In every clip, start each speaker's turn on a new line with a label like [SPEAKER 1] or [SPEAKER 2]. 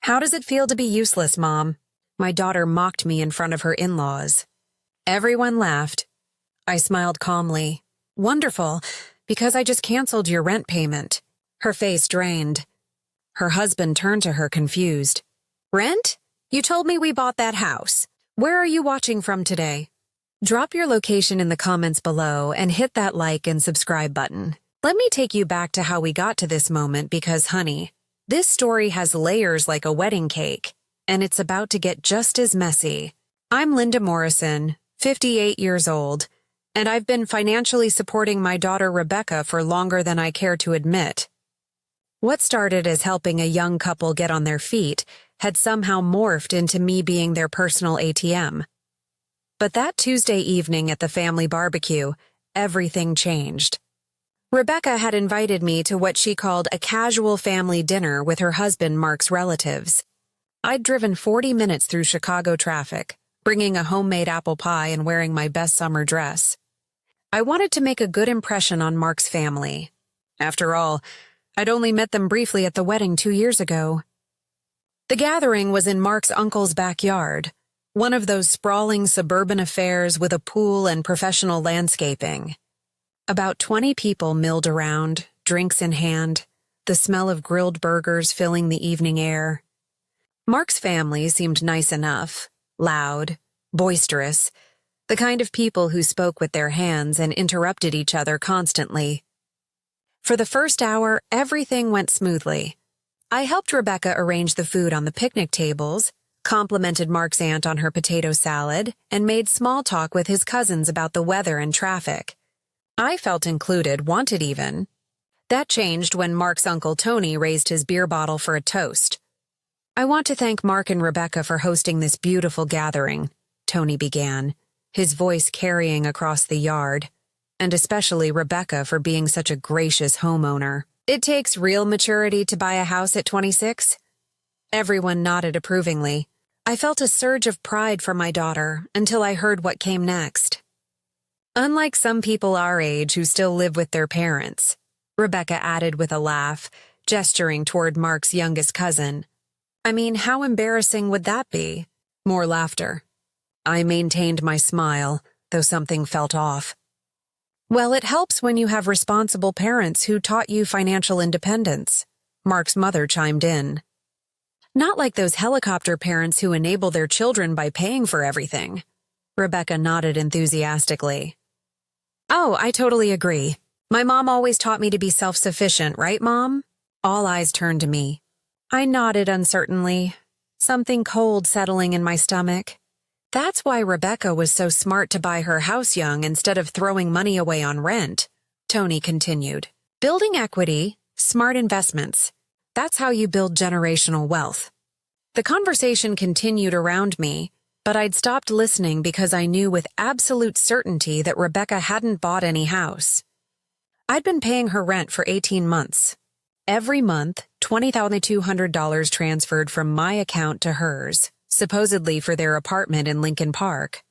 [SPEAKER 1] How does it feel to be useless, Mom? My daughter mocked me in front of her in-laws. Everyone laughed. I smiled calmly. Wonderful, because I just canceled your rent payment. Her face drained. Her husband turned to her confused. Rent? You told me we bought that house. Where are you watching from today? Drop your location in the comments below and hit that like and subscribe button. Let me take you back to how we got to this moment because, honey, this story has layers like a wedding cake, and it's about to get just as messy. I'm Linda Morrison, 58 years old, and I've been financially supporting my daughter Rebecca for longer than I care to admit. What started as helping a young couple get on their feet had somehow morphed into me being their personal ATM. But that Tuesday evening at the family barbecue, everything changed. Rebecca had invited me to what she called a casual family dinner with her husband Mark's relatives. I'd driven 40 minutes through Chicago traffic, bringing a homemade apple pie and wearing my best summer dress. I wanted to make a good impression on Mark's family. After all, I'd only met them briefly at the wedding 2 years ago. The gathering was in Mark's uncle's backyard, one of those sprawling suburban affairs with a pool and professional landscaping. About 20 people milled around, drinks in hand, the smell of grilled burgers filling the evening air. Mark's family seemed nice enough, loud, boisterous, the kind of people who spoke with their hands and interrupted each other constantly. For the first hour, everything went smoothly. I helped Rebecca arrange the food on the picnic tables, complimented Mark's aunt on her potato salad, and made small talk with his cousins about the weather and traffic. I felt included, wanted even. That changed when Mark's uncle Tony raised his beer bottle for a toast. I want to thank Mark and Rebecca for hosting this beautiful gathering, Tony began, his voice carrying across the yard, and especially Rebecca for being such a gracious homeowner. It takes real maturity to buy a house at 26. Everyone nodded approvingly. I felt a surge of pride for my daughter until I heard what came next. Unlike some people our age who still live with their parents, Rebecca added with a laugh, gesturing toward Mark's youngest cousin. I mean, how embarrassing would that be? More laughter. I maintained my smile, though something felt off. Well, it helps when you have responsible parents who taught you financial independence, Mark's mother chimed in. Not like those helicopter parents who enable their children by paying for everything. Rebecca nodded enthusiastically. Oh, I totally agree. My mom always taught me to be self-sufficient, right, Mom? All eyes turned to me. I nodded uncertainly, something cold settling in my stomach. That's why Rebecca was so smart to buy her house young instead of throwing money away on rent, Tony continued. Building equity, smart investments. That's how you build generational wealth. The conversation continued around me, but I'd stopped listening because I knew with absolute certainty that Rebecca hadn't bought any house. I'd been paying her rent for 18 months. Every month, $20,200 transferred from my account to hers, supposedly for their apartment in Lincoln Park.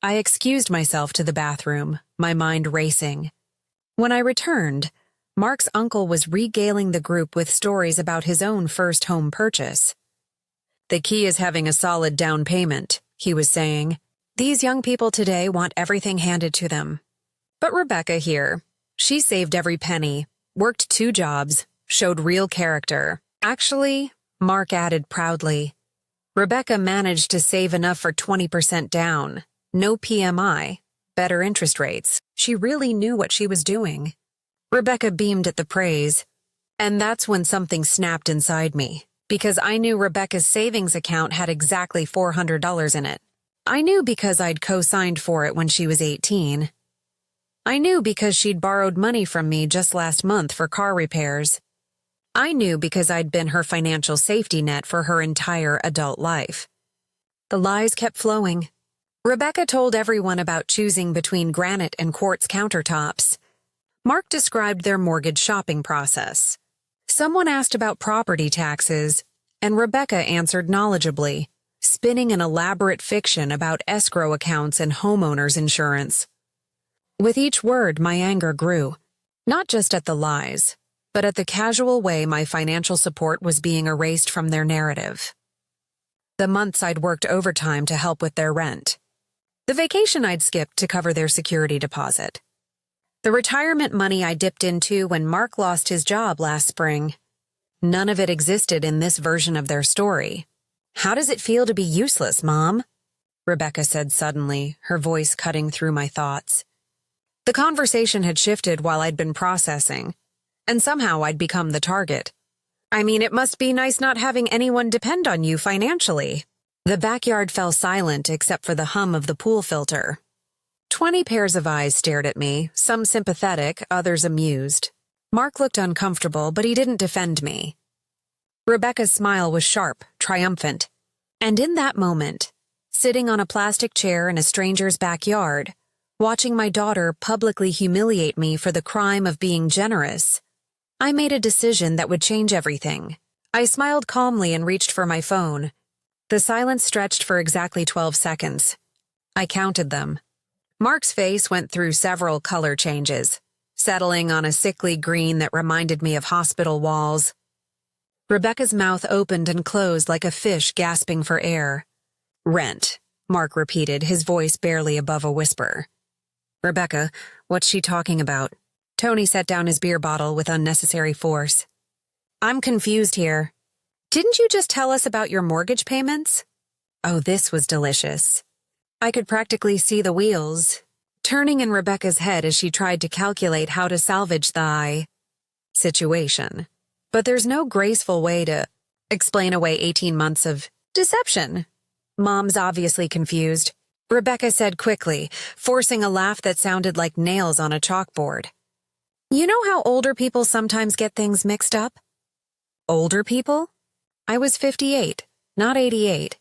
[SPEAKER 1] I excused myself to the bathroom, my mind racing. When I returned, Mark's uncle was regaling the group with stories about his own first home purchase. The key is having a solid down payment, he was saying. These young people today want everything handed to them. But Rebecca here, she saved every penny, worked 2 jobs, showed real character. Actually, Mark added proudly, Rebecca managed to save enough for 20% down, no PMI, better interest rates. She really knew what she was doing. Rebecca beamed at the praise, and that's when something snapped inside me, because I knew Rebecca's savings account had exactly $400 in it. I knew because I'd co-signed for it when she was 18. I knew because she'd borrowed money from me just last month for car repairs. I knew because I'd been her financial safety net for her entire adult life. The lies kept flowing. Rebecca told everyone about choosing between granite and quartz countertops. Mark described their mortgage shopping process. Someone asked about property taxes, and Rebecca answered knowledgeably, spinning an elaborate fiction about escrow accounts and homeowners insurance. With each word, my anger grew, not just at the lies, but at the casual way my financial support was being erased from their narrative. The months I'd worked overtime to help with their rent. The vacation I'd skipped to cover their security deposit. The retirement money I dipped into when Mark lost his job last spring. None of it existed in this version of their story. "How does it feel to be useless, Mom?" Rebecca said suddenly, her voice cutting through my thoughts. The conversation had shifted while I'd been processing, and somehow I'd become the target. "I mean, it must be nice not having anyone depend on you financially." The backyard fell silent except for the hum of the pool filter. 20 pairs of eyes stared at me, some sympathetic, others amused. Mark looked uncomfortable, but he didn't defend me. Rebecca's smile was sharp, triumphant. And in that moment, sitting on a plastic chair in a stranger's backyard, watching my daughter publicly humiliate me for the crime of being generous, I made a decision that would change everything. I smiled calmly and reached for my phone. The silence stretched for exactly 12 seconds. I counted them. Mark's face went through several color changes, settling on a sickly green that reminded me of hospital walls. Rebecca's mouth opened and closed like a fish gasping for air. "Rent," Mark repeated, his voice barely above a whisper. "Rebecca, what's she talking about?" Tony set down his beer bottle with unnecessary force. "I'm confused here. Didn't you just tell us about your mortgage payments?" Oh, this was delicious. I could practically see the wheels turning in Rebecca's head as she tried to calculate how to salvage the situation. But there's no graceful way to explain away 18 months of deception. "Mom's obviously confused," Rebecca said quickly, forcing a laugh that sounded like nails on a chalkboard. "You know how older people sometimes get things mixed up?" Older people? I was 58, not 88,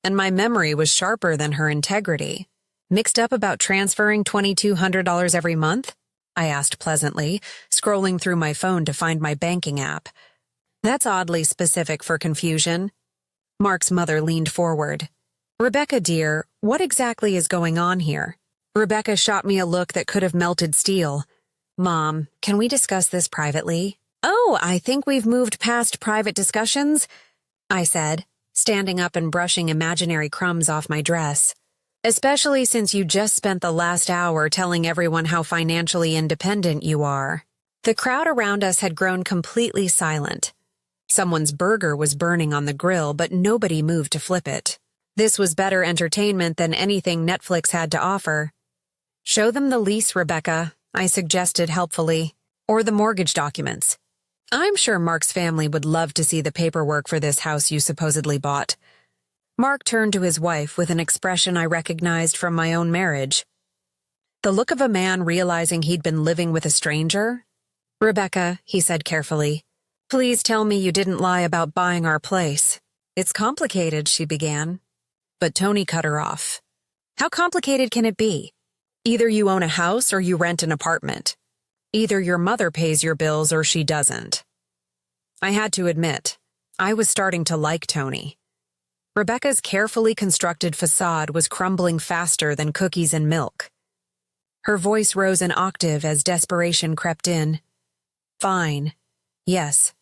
[SPEAKER 1] and my memory was sharper than her integrity. "Mixed up about transferring $2,200 every month?" I asked pleasantly, scrolling through my phone to find my banking app. "That's oddly specific for confusion." Mark's mother leaned forward. "Rebecca, dear, what exactly is going on here?" Rebecca shot me a look that could have melted steel. "Mom, can we discuss this privately?" "Oh, I think we've moved past private discussions," I said, standing up and brushing imaginary crumbs off my dress. "Especially since you just spent the last hour telling everyone how financially independent you are." The crowd around us had grown completely silent. Someone's burger was burning on the grill, but nobody moved to flip it. This was better entertainment than anything Netflix had to offer. "Show them the lease, Rebecca," I suggested helpfully, "or the mortgage documents. I'm sure Mark's family would love to see the paperwork for this house you supposedly bought." Mark turned to his wife with an expression I recognized from my own marriage. The look of a man realizing he'd been living with a stranger. "Rebecca," he said carefully, "please tell me you didn't lie about buying our place." "It's complicated," she began. But Tony cut her off. "How complicated can it be? Either you own a house or you rent an apartment. Either your mother pays your bills or she doesn't." I had to admit, I was starting to like Tony. Rebecca's carefully constructed facade was crumbling faster than cookies and milk. Her voice rose an octave as desperation crept in. "Fine. Yes,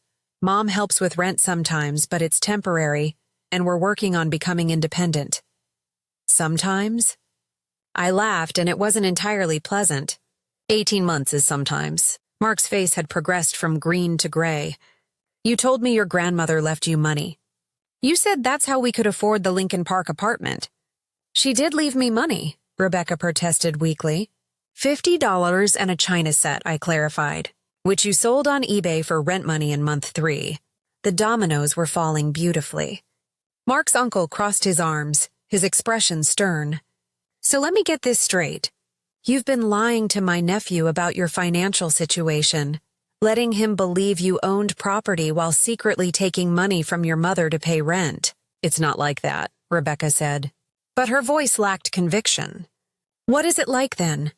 [SPEAKER 1] Mom helps with rent sometimes, but it's temporary, and we're working on becoming independent." "Sometimes?" I laughed, and it wasn't entirely pleasant. 18 months is sometimes. Mark's face had progressed from green to gray. "You told me your grandmother left you money. You said that's how we could afford the Lincoln Park apartment." "She did leave me money," Rebecca protested weakly. $50 and a china set, I clarified, "which you sold on eBay for rent money in month 3. The dominoes were falling beautifully. Mark's uncle crossed his arms, his expression stern. "So let me get this straight. You've been lying to my nephew about your financial situation, letting him believe you owned property while secretly taking money from your mother to pay rent." "It's not like that," Rebecca said. But her voice lacked conviction. "What is it like then?"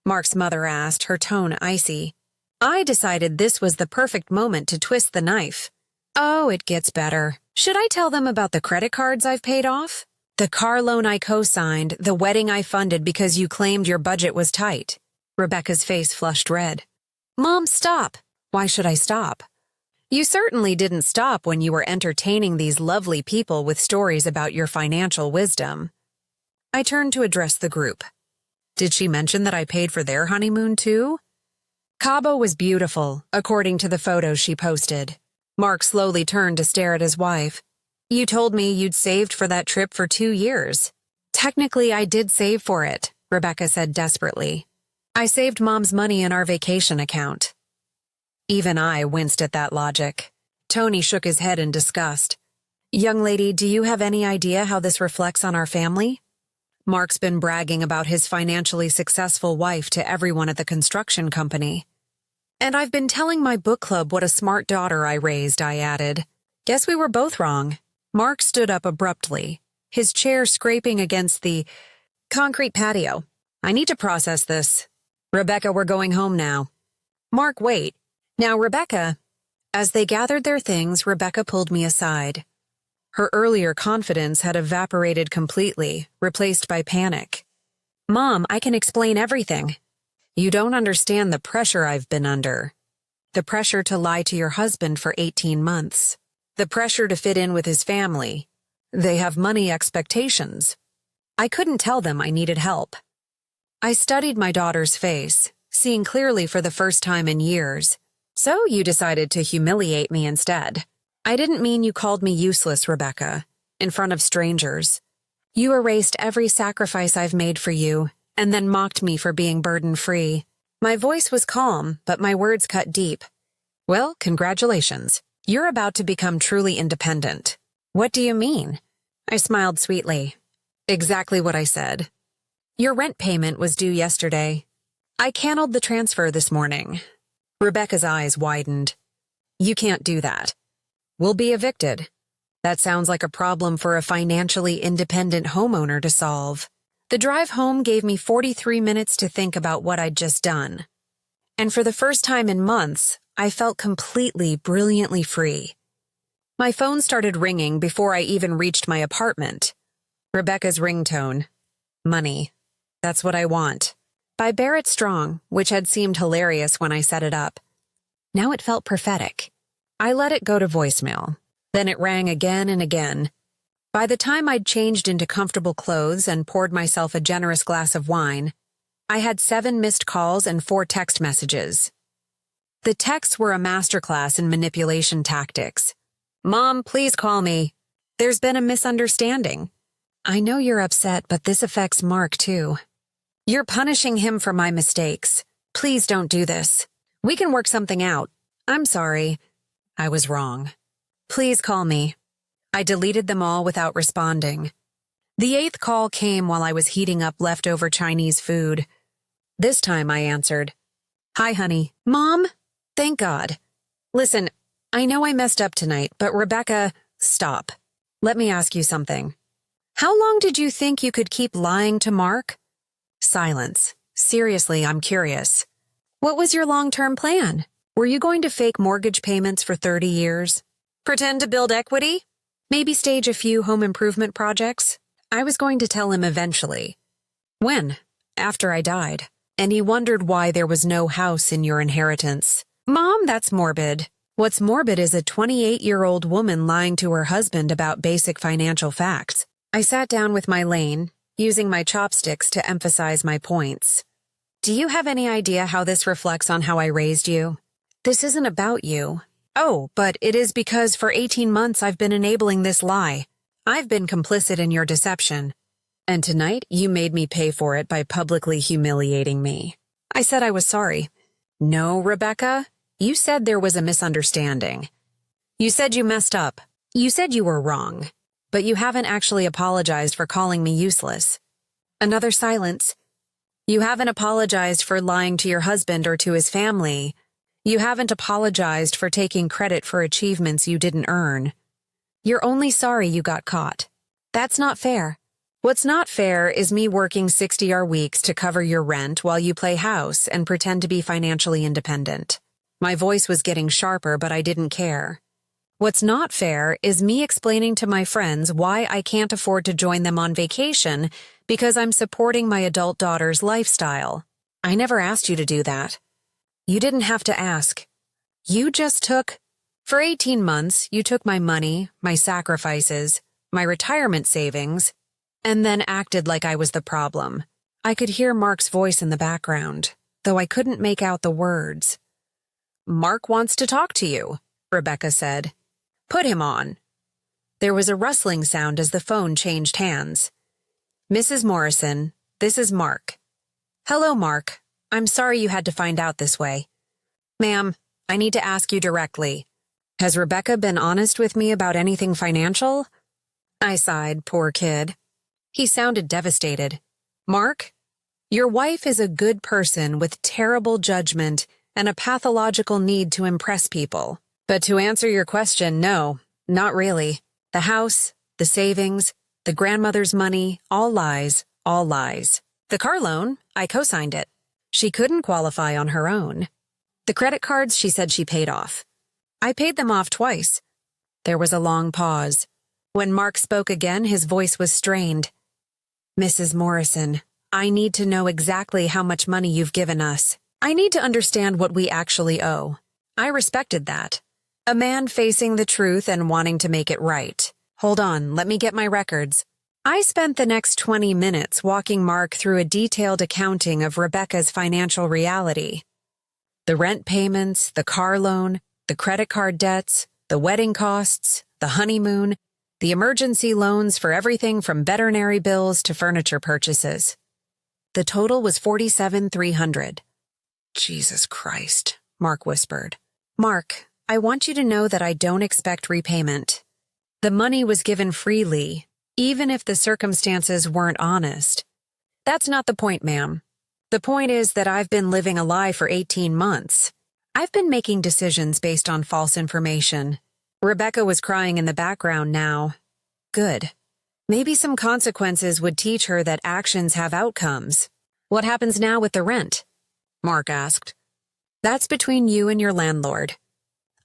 [SPEAKER 1] Mark's mother asked, her tone icy. I decided this was the perfect moment to twist the knife. "Oh, it gets better. Should I tell them about the credit cards I've paid off? The car loan I co-signed, the wedding I funded because you claimed your budget was tight." Rebecca's face flushed red. "Mom, stop. Why should I stop? You certainly didn't stop when you were entertaining these lovely people with stories about your financial wisdom. I turned to address the group. Did she mention that I paid for their honeymoon too? Cabo was beautiful, according to the photos she posted. Mark slowly turned to stare at his wife. You told me you'd saved for that trip for 2 years. Technically, I did save for it, Rebecca said desperately. I saved Mom's money in our vacation account. Even I winced at that logic. Tony shook his head in disgust. Young lady, do you have any idea how this reflects on our family? Mark's been bragging about his financially successful wife to everyone at the construction company. And I've been telling my book club what a smart daughter I raised, I added. Guess we were both wrong. Mark stood up abruptly, his chair scraping against the concrete patio. I need to process this. Rebecca, we're going home now. Mark, wait. Now, Rebecca. As they gathered their things, Rebecca pulled me aside. Her earlier confidence had evaporated completely, replaced by panic. Mom, I can explain everything. You don't understand the pressure I've been under. The pressure to lie to your husband for 18 months. The pressure to fit in with his family. They have money expectations. I couldn't tell them I needed help. I studied my daughter's face, seeing clearly for the first time in years. So you decided to humiliate me instead. I didn't mean you called me useless, Rebecca, in front of strangers. You erased every sacrifice I've made for you, and then mocked me for being burden-free. My voice was calm, but my words cut deep. Well, congratulations. You're about to become truly independent. What do you mean? I smiled sweetly. Exactly what I said. Your rent payment was due yesterday. I canceled the transfer this morning. Rebecca's eyes widened. You can't do that. We'll be evicted. That sounds like a problem for a financially independent homeowner to solve. The drive home gave me 43 minutes to think about what I'd just done. And for the first time in months, I felt completely, brilliantly free. My phone started ringing before I even reached my apartment. Rebecca's ringtone. Money. That's what I want. By Barrett Strong, which had seemed hilarious when I set it up. Now it felt prophetic. I let it go to voicemail. Then it rang again and again. By the time I'd changed into comfortable clothes and poured myself a generous glass of wine, I had 7 missed calls and 4 text messages. The texts were a masterclass in manipulation tactics. Mom, please call me. There's been a misunderstanding. I know you're upset, but this affects Mark too. You're punishing him for my mistakes. Please don't do this. We can work something out. I'm sorry. I was wrong. Please call me. I deleted them all without responding. The 8th call came while I was heating up leftover Chinese food. This time I answered. Hi, honey. Mom? Thank God. Listen, I know I messed up tonight, but Rebecca, stop. Let me ask you something. How long did you think you could keep lying to Mark? Silence. Seriously, I'm curious. What was your long-term plan? Were you going to fake mortgage payments for 30 years? Pretend to build equity? Maybe stage a few home improvement projects? I was going to tell him eventually. When? After I died. And he wondered why there was no house in your inheritance. Mom, that's morbid. What's morbid is a 28-year-old woman lying to her husband about basic financial facts. I sat down with my lane, using my chopsticks to emphasize my points. Do you have any idea how this reflects on how I raised you? This isn't about you. Oh, but it is because for 18 months I've been enabling this lie. I've been complicit in your deception. And tonight you made me pay for it by publicly humiliating me. I said I was sorry. No, Rebecca. You said there was a misunderstanding. You said you messed up. You said you were wrong. But you haven't actually apologized for calling me useless. Another silence. You haven't apologized for lying to your husband or to his family. You haven't apologized for taking credit for achievements you didn't earn. You're only sorry you got caught. That's not fair. What's not fair is me working 60-hour weeks to cover your rent while you play house and pretend to be financially independent. My voice was getting sharper, but I didn't care. What's not fair is me explaining to my friends why I can't afford to join them on vacation because I'm supporting my adult daughter's lifestyle. I never asked you to do that. You didn't have to ask. You just took... For 18 months, you took my money, my sacrifices, my retirement savings, and then acted like I was the problem. I could hear Mark's voice in the background, though I couldn't make out the words. "Mark wants to talk to you," Rebecca said. "Put him on." There was a rustling sound as the phone changed hands. "Mrs. Morrison, this is Mark." "Hello, Mark. I'm sorry you had to find out this way." "Ma'am, I need to ask you directly. Has Rebecca been honest with me about anything financial?" I sighed, poor kid. He sounded devastated. "Mark, your wife is a good person with terrible judgment and a pathological need to impress people. But to answer your question, no, not really. The house, the savings, the grandmother's money, all lies, all lies. The car loan, I co-signed it. She couldn't qualify on her own. The credit cards, she said she paid off. I paid them off twice." There was a long pause. When Mark spoke again, his voice was strained. "Mrs. Morrison, I need to know exactly how much money you've given us. I need to understand what we actually owe." I respected that. A man facing the truth and wanting to make it right. "Hold on, let me get my records." I spent the next 20 minutes walking Mark through a detailed accounting of Rebecca's financial reality. The rent payments, the car loan, the credit card debts, the wedding costs, the honeymoon, the emergency loans for everything from veterinary bills to furniture purchases. The total was $47,300. "Jesus Christ," Mark whispered. "Mark, I want you to know that I don't expect repayment. The money was given freely, even if the circumstances weren't honest. That's not the point, ma'am. The point is that I've been living a lie for 18 months. I've been making decisions based on false information." Rebecca was crying in the background now. Good. Maybe some consequences would teach her that actions have outcomes. "What happens now with the rent?" Mark asked. "That's between you and your landlord.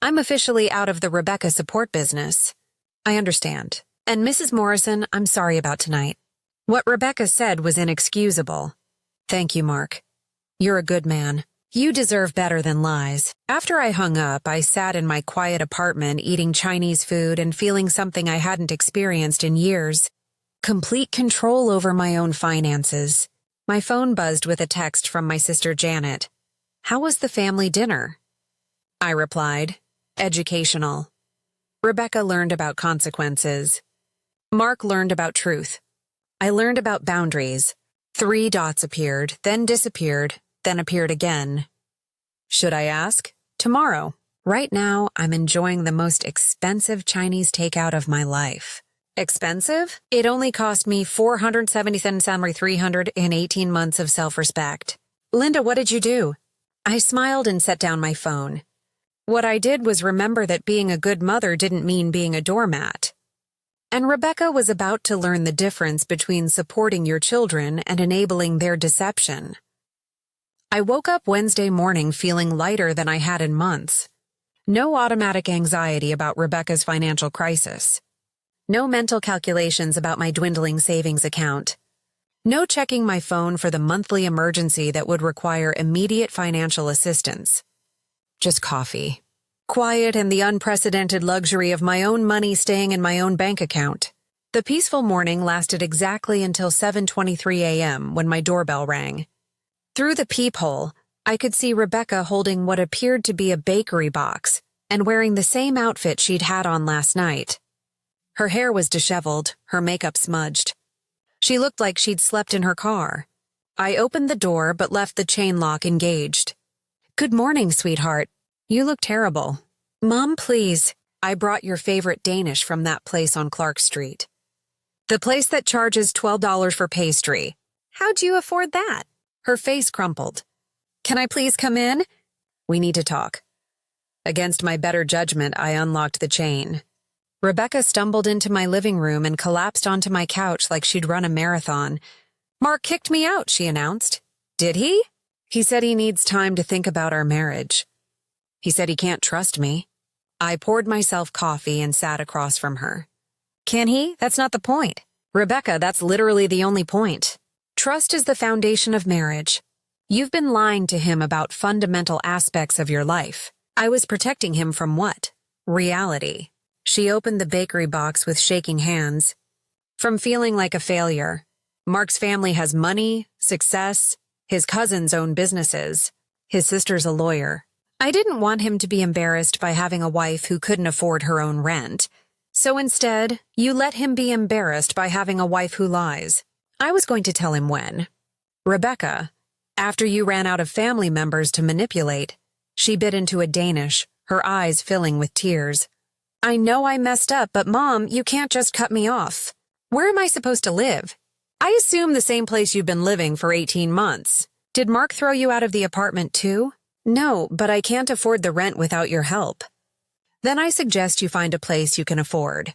[SPEAKER 1] I'm officially out of the Rebecca support business." "I understand. And Mrs. Morrison, I'm sorry about tonight. What Rebecca said was inexcusable." "Thank you, Mark. You're a good man. You deserve better than lies." After I hung up, I sat in my quiet apartment eating Chinese food and feeling something I hadn't experienced in years. Complete control over my own finances. My phone buzzed with a text from my sister Janet. "How was the family dinner?" I replied, "Educational." Rebecca learned about consequences. Mark learned about truth. I learned about boundaries. 3 dots appeared, then disappeared, then appeared again. Should I ask? Tomorrow. Right now, I'm enjoying the most expensive Chinese takeout of my life. Expensive? It only cost me $477 in 18 months of self-respect. "Linda, what did you do?" I smiled and set down my phone. What I did was remember that being a good mother didn't mean being a doormat. And Rebecca was about to learn the difference between supporting your children and enabling their deception. I woke up Wednesday morning feeling lighter than I had in months. No automatic anxiety about Rebecca's financial crisis. No mental calculations about my dwindling savings account. No checking my phone for the monthly emergency that would require immediate financial assistance. Just coffee. Quiet and the unprecedented luxury of my own money staying in my own bank account. The peaceful morning lasted exactly until 7:23 a.m. when my doorbell rang. Through the peephole, I could see Rebecca holding what appeared to be a bakery box and wearing the same outfit she'd had on last night. Her hair was disheveled, her makeup smudged. She looked like she'd slept in her car. I opened the door but left the chain lock engaged. "Good morning, sweetheart. You look terrible." "Mom, please. I brought your favorite Danish from that place on Clark Street." "The place that charges $12 for pastry. How'd you afford that?" Her face crumpled. "Can I please come in?" "We need to talk." Against my better judgment, I unlocked the chain. Rebecca stumbled into my living room and collapsed onto my couch like she'd run a marathon. "Mark kicked me out," she announced. "Did he?" "He said he needs time to think about our marriage. He said he can't trust me." I poured myself coffee and sat across from her. "Can he? That's not the point." "Rebecca, that's literally the only point. Trust is the foundation of marriage. You've been lying to him about fundamental aspects of your life. I was protecting him from what? Reality. She opened the bakery box with shaking hands. From feeling like a failure. Mark's family has money, success, his cousins own businesses. His sister's a lawyer. I didn't want him to be embarrassed by having a wife who couldn't afford her own rent. So instead, you let him be embarrassed by having a wife who lies. I was going to tell him when. Rebecca, after you ran out of family members to manipulate, she bit into a Danish, her eyes filling with tears. I know I messed up, but Mom, you can't just cut me off. Where am I supposed to live? I assume the same place you've been living for 18 months. Did Mark throw you out of the apartment too? No, but I can't afford the rent without your help. Then I suggest you find a place you can afford.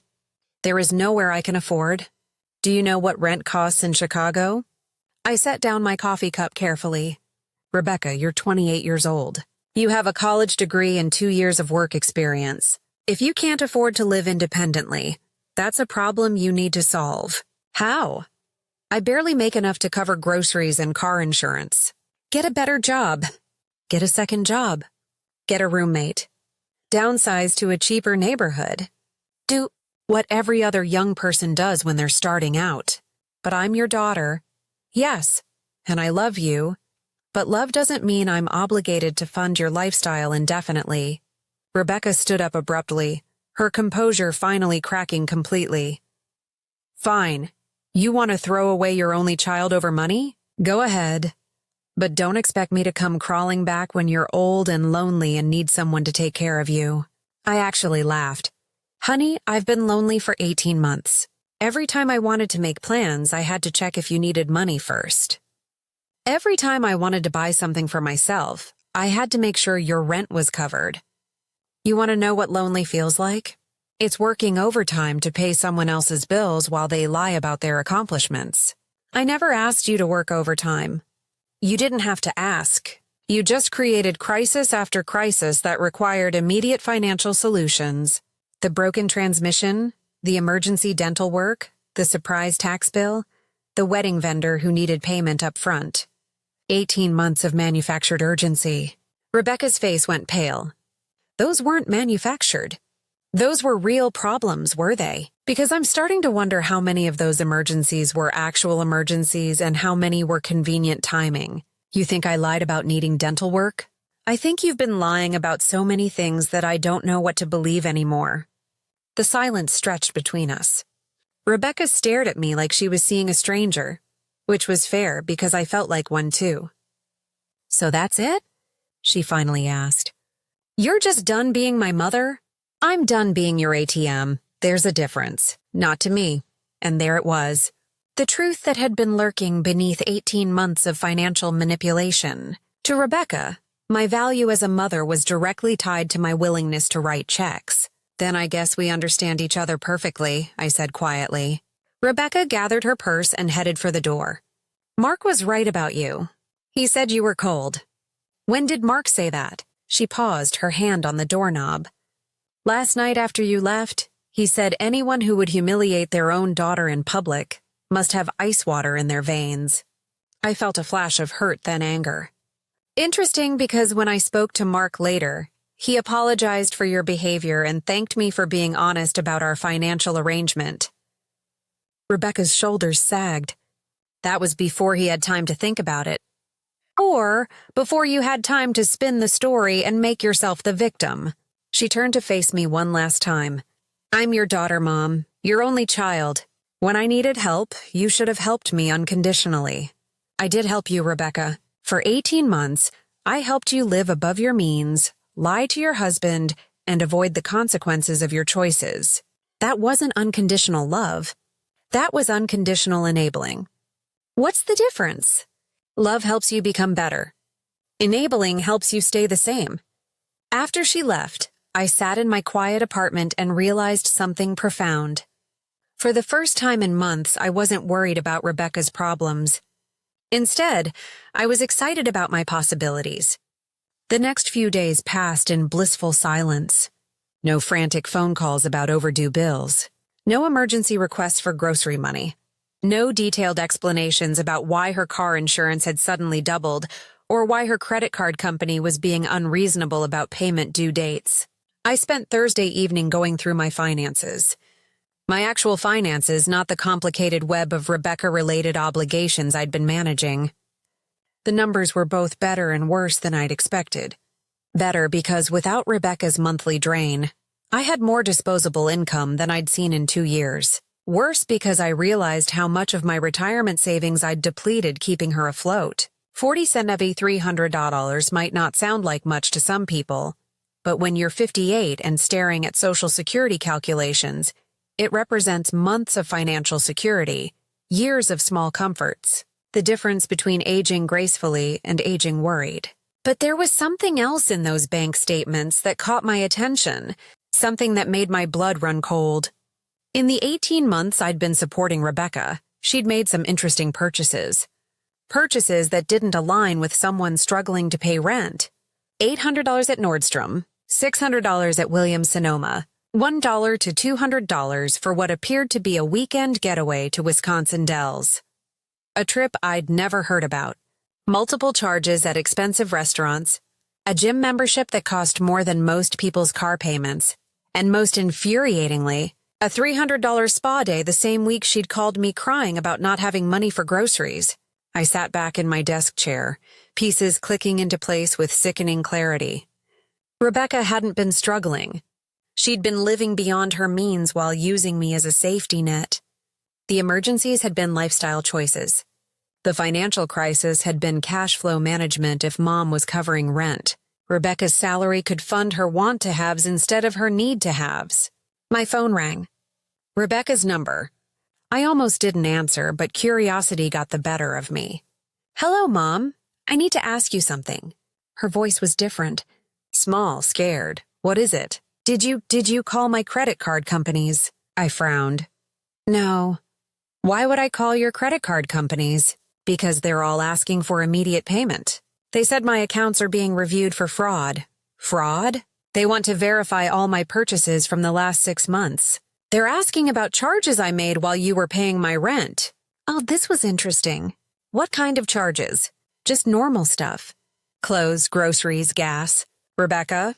[SPEAKER 1] There is nowhere I can afford. Do you know what rent costs in Chicago? I set down my coffee cup carefully. Rebecca, you're 28 years old. You have a college degree and 2 years of work experience. If you can't afford to live independently, that's a problem you need to solve. How? I barely make enough to cover groceries and car insurance. Get a better job. Get a second job. Get a roommate. Downsize to a cheaper neighborhood. Do what every other young person does when they're starting out. But I'm your daughter. Yes, and I love you. But love doesn't mean I'm obligated to fund your lifestyle indefinitely. Rebecca stood up abruptly, her composure finally cracking completely. Fine. You want to throw away your only child over money? Go ahead. But don't expect me to come crawling back when you're old and lonely and need someone to take care of you. I actually laughed. Honey, I've been lonely for 18 months. Every time I wanted to make plans, I had to check if you needed money first. Every time I wanted to buy something for myself, I had to make sure your rent was covered. You want to know what lonely feels like? It's working overtime to pay someone else's bills while they lie about their accomplishments. I never asked you to work overtime. You didn't have to ask. You just created crisis after crisis that required immediate financial solutions. The broken transmission, the emergency dental work, the surprise tax bill, the wedding vendor who needed payment up front. 18 months of manufactured urgency. Rebecca's face went pale. Those weren't manufactured. Those were real problems, were they? Because I'm starting to wonder how many of those emergencies were actual emergencies and how many were convenient timing. You think I lied about needing dental work? I think you've been lying about so many things that I don't know what to believe anymore. The silence stretched between us. Rebecca stared at me like she was seeing a stranger, which was fair because I felt like one too. So that's it? She finally asked. You're just done being my mother? I'm done being your ATM. There's a difference. Not to me. And there it was. The truth that had been lurking beneath 18 months of financial manipulation. To Rebecca, my value as a mother was directly tied to my willingness to write checks. Then I guess we understand each other perfectly, I said quietly. Rebecca gathered her purse and headed for the door. Mark was right about you. He said you were cold. When did Mark say that? She paused, her hand on the doorknob. Last night after you left, he said anyone who would humiliate their own daughter in public must have ice water in their veins. I felt a flash of hurt, then anger. Interesting because when I spoke to Mark later, he apologized for your behavior and thanked me for being honest about our financial arrangement. Rebecca's shoulders sagged. That was before he had time to think about it. Or before you had time to spin the story and make yourself the victim. She turned to face me one last time. I'm your daughter, Mom, your only child. When I needed help, you should have helped me unconditionally. I did help you, Rebecca. For 18 months, I helped you live above your means, lie to your husband, and avoid the consequences of your choices. That wasn't unconditional love. That was unconditional enabling. What's the difference? Love helps you become better. Enabling helps you stay the same. After she left, I sat in my quiet apartment and realized something profound. For the first time in months, I wasn't worried about Rebecca's problems. Instead, I was excited about my possibilities. The next few days passed in blissful silence. No frantic phone calls about overdue bills. No emergency requests for grocery money. No detailed explanations about why her car insurance had suddenly doubled or why her credit card company was being unreasonable about payment due dates. I spent Thursday evening going through my finances. My actual finances, not the complicated web of Rebecca-related obligations I'd been managing. The numbers were both better and worse than I'd expected. Better because without Rebecca's monthly drain, I had more disposable income than I'd seen in 2 years. Worse because I realized how much of my retirement savings I'd depleted keeping her afloat. 40 cents every $300 might not sound like much to some people, but when you're 58 and staring at Social Security calculations, it represents months of financial security, years of small comforts, the difference between aging gracefully and aging worried. But there was something else in those bank statements that caught my attention, something that made my blood run cold. In the 18 months I'd been supporting Rebecca, she'd made some interesting purchases. Purchases that didn't align with someone struggling to pay rent. $800 at Nordstrom, $600 at Williams-Sonoma, $1 to $200 for what appeared to be a weekend getaway to Wisconsin Dells. A trip I'd never heard about. Multiple charges at expensive restaurants, a gym membership that cost more than most people's car payments, and most infuriatingly, a $300 spa day the same week she'd called me crying about not having money for groceries. I sat back in my desk chair, pieces clicking into place with sickening clarity. Rebecca hadn't been struggling. She'd been living beyond her means while using me as a safety net. The emergencies had been lifestyle choices. The financial crisis had been cash flow management if Mom was covering rent. Rebecca's salary could fund her want-to-haves instead of her need-to-haves. My phone rang. Rebecca's number. I almost didn't answer, but curiosity got the better of me. "Hello, Mom. I need to ask you something." Her voice was different. Small, scared. "What is it?" Did you call my credit card companies?" I frowned. "No." "Why would I call your credit card companies?" "Because they're all asking for immediate payment. They said my accounts are being reviewed for fraud." "Fraud?" "They want to verify all my purchases from the last 6 months. They're asking about charges I made while you were paying my rent." Oh, this was interesting. "What kind of charges?" "Just normal stuff. Clothes, groceries, gas." "Rebecca,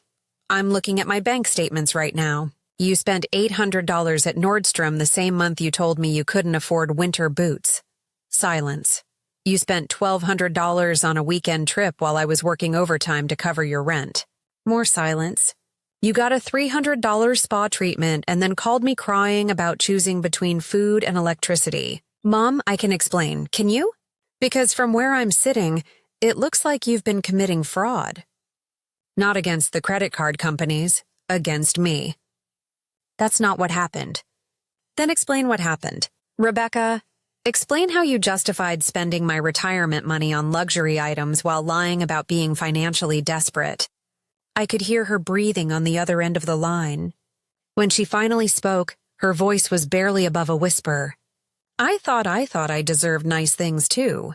[SPEAKER 1] I'm looking at my bank statements right now. You spent $800 at Nordstrom the same month you told me you couldn't afford winter boots." Silence. "You spent $1,200 on a weekend trip while I was working overtime to cover your rent." More silence. "You got a $300 spa treatment and then called me crying about choosing between food and electricity." "Mom, I can explain. Can you? Because from where I'm sitting, it looks like you've been committing fraud." "Not against the credit card companies, against me." "That's not what happened." "Then explain what happened." "Rebecca, explain how you justified spending my retirement money on luxury items while lying about being financially desperate." I could hear her breathing on the other end of the line. When she finally spoke, her voice was barely above a whisper. I thought I deserved nice things too.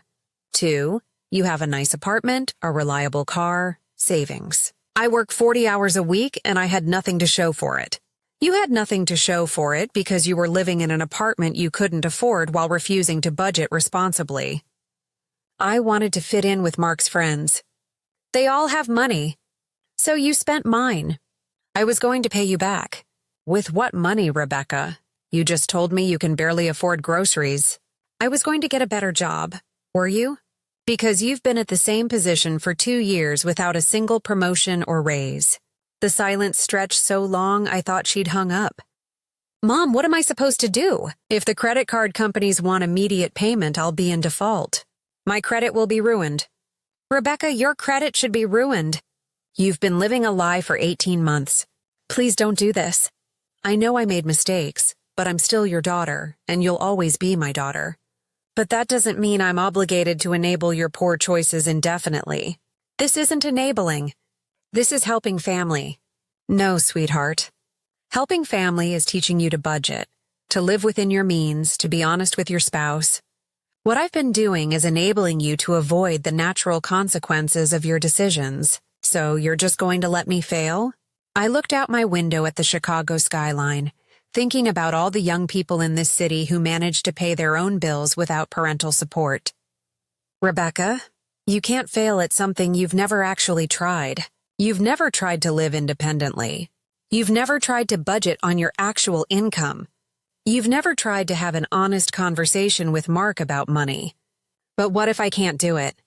[SPEAKER 1] 2, you have a nice apartment, a reliable car, savings. I work 40 hours a week and I had nothing to show for it. You had nothing to show for it because you were living in an apartment you couldn't afford while refusing to budget responsibly. I wanted to fit in with Mark's friends. They all have money. So you spent mine. I was going to pay you back. With what money, Rebecca? You just told me you can barely afford groceries. I was going to get a better job. Were you? Because you've been at the same position for 2 years without a single promotion or raise. The silence stretched so long I thought she'd hung up. Mom, what am I supposed to do? If the credit card companies want immediate payment, I'll be in default. My credit will be ruined. Rebecca, your credit should be ruined. You've been living a lie for 18 months. Please don't do this. I know I made mistakes, but I'm still your daughter, and you'll always be my daughter. But that doesn't mean I'm obligated to enable your poor choices indefinitely. This isn't enabling. This is helping family. No, sweetheart. Helping family is teaching you to budget, to live within your means, to be honest with your spouse. What I've been doing is enabling you to avoid the natural consequences of your decisions. So you're just going to let me fail? I looked out my window at the Chicago skyline, thinking about all the young people in this city who managed to pay their own bills without parental support. Rebecca, You can't fail at something you've never actually tried. You've never tried to live independently. You've never tried to budget on your actual income. You've never tried to have an honest conversation with Mark about money. But what if I can't do it?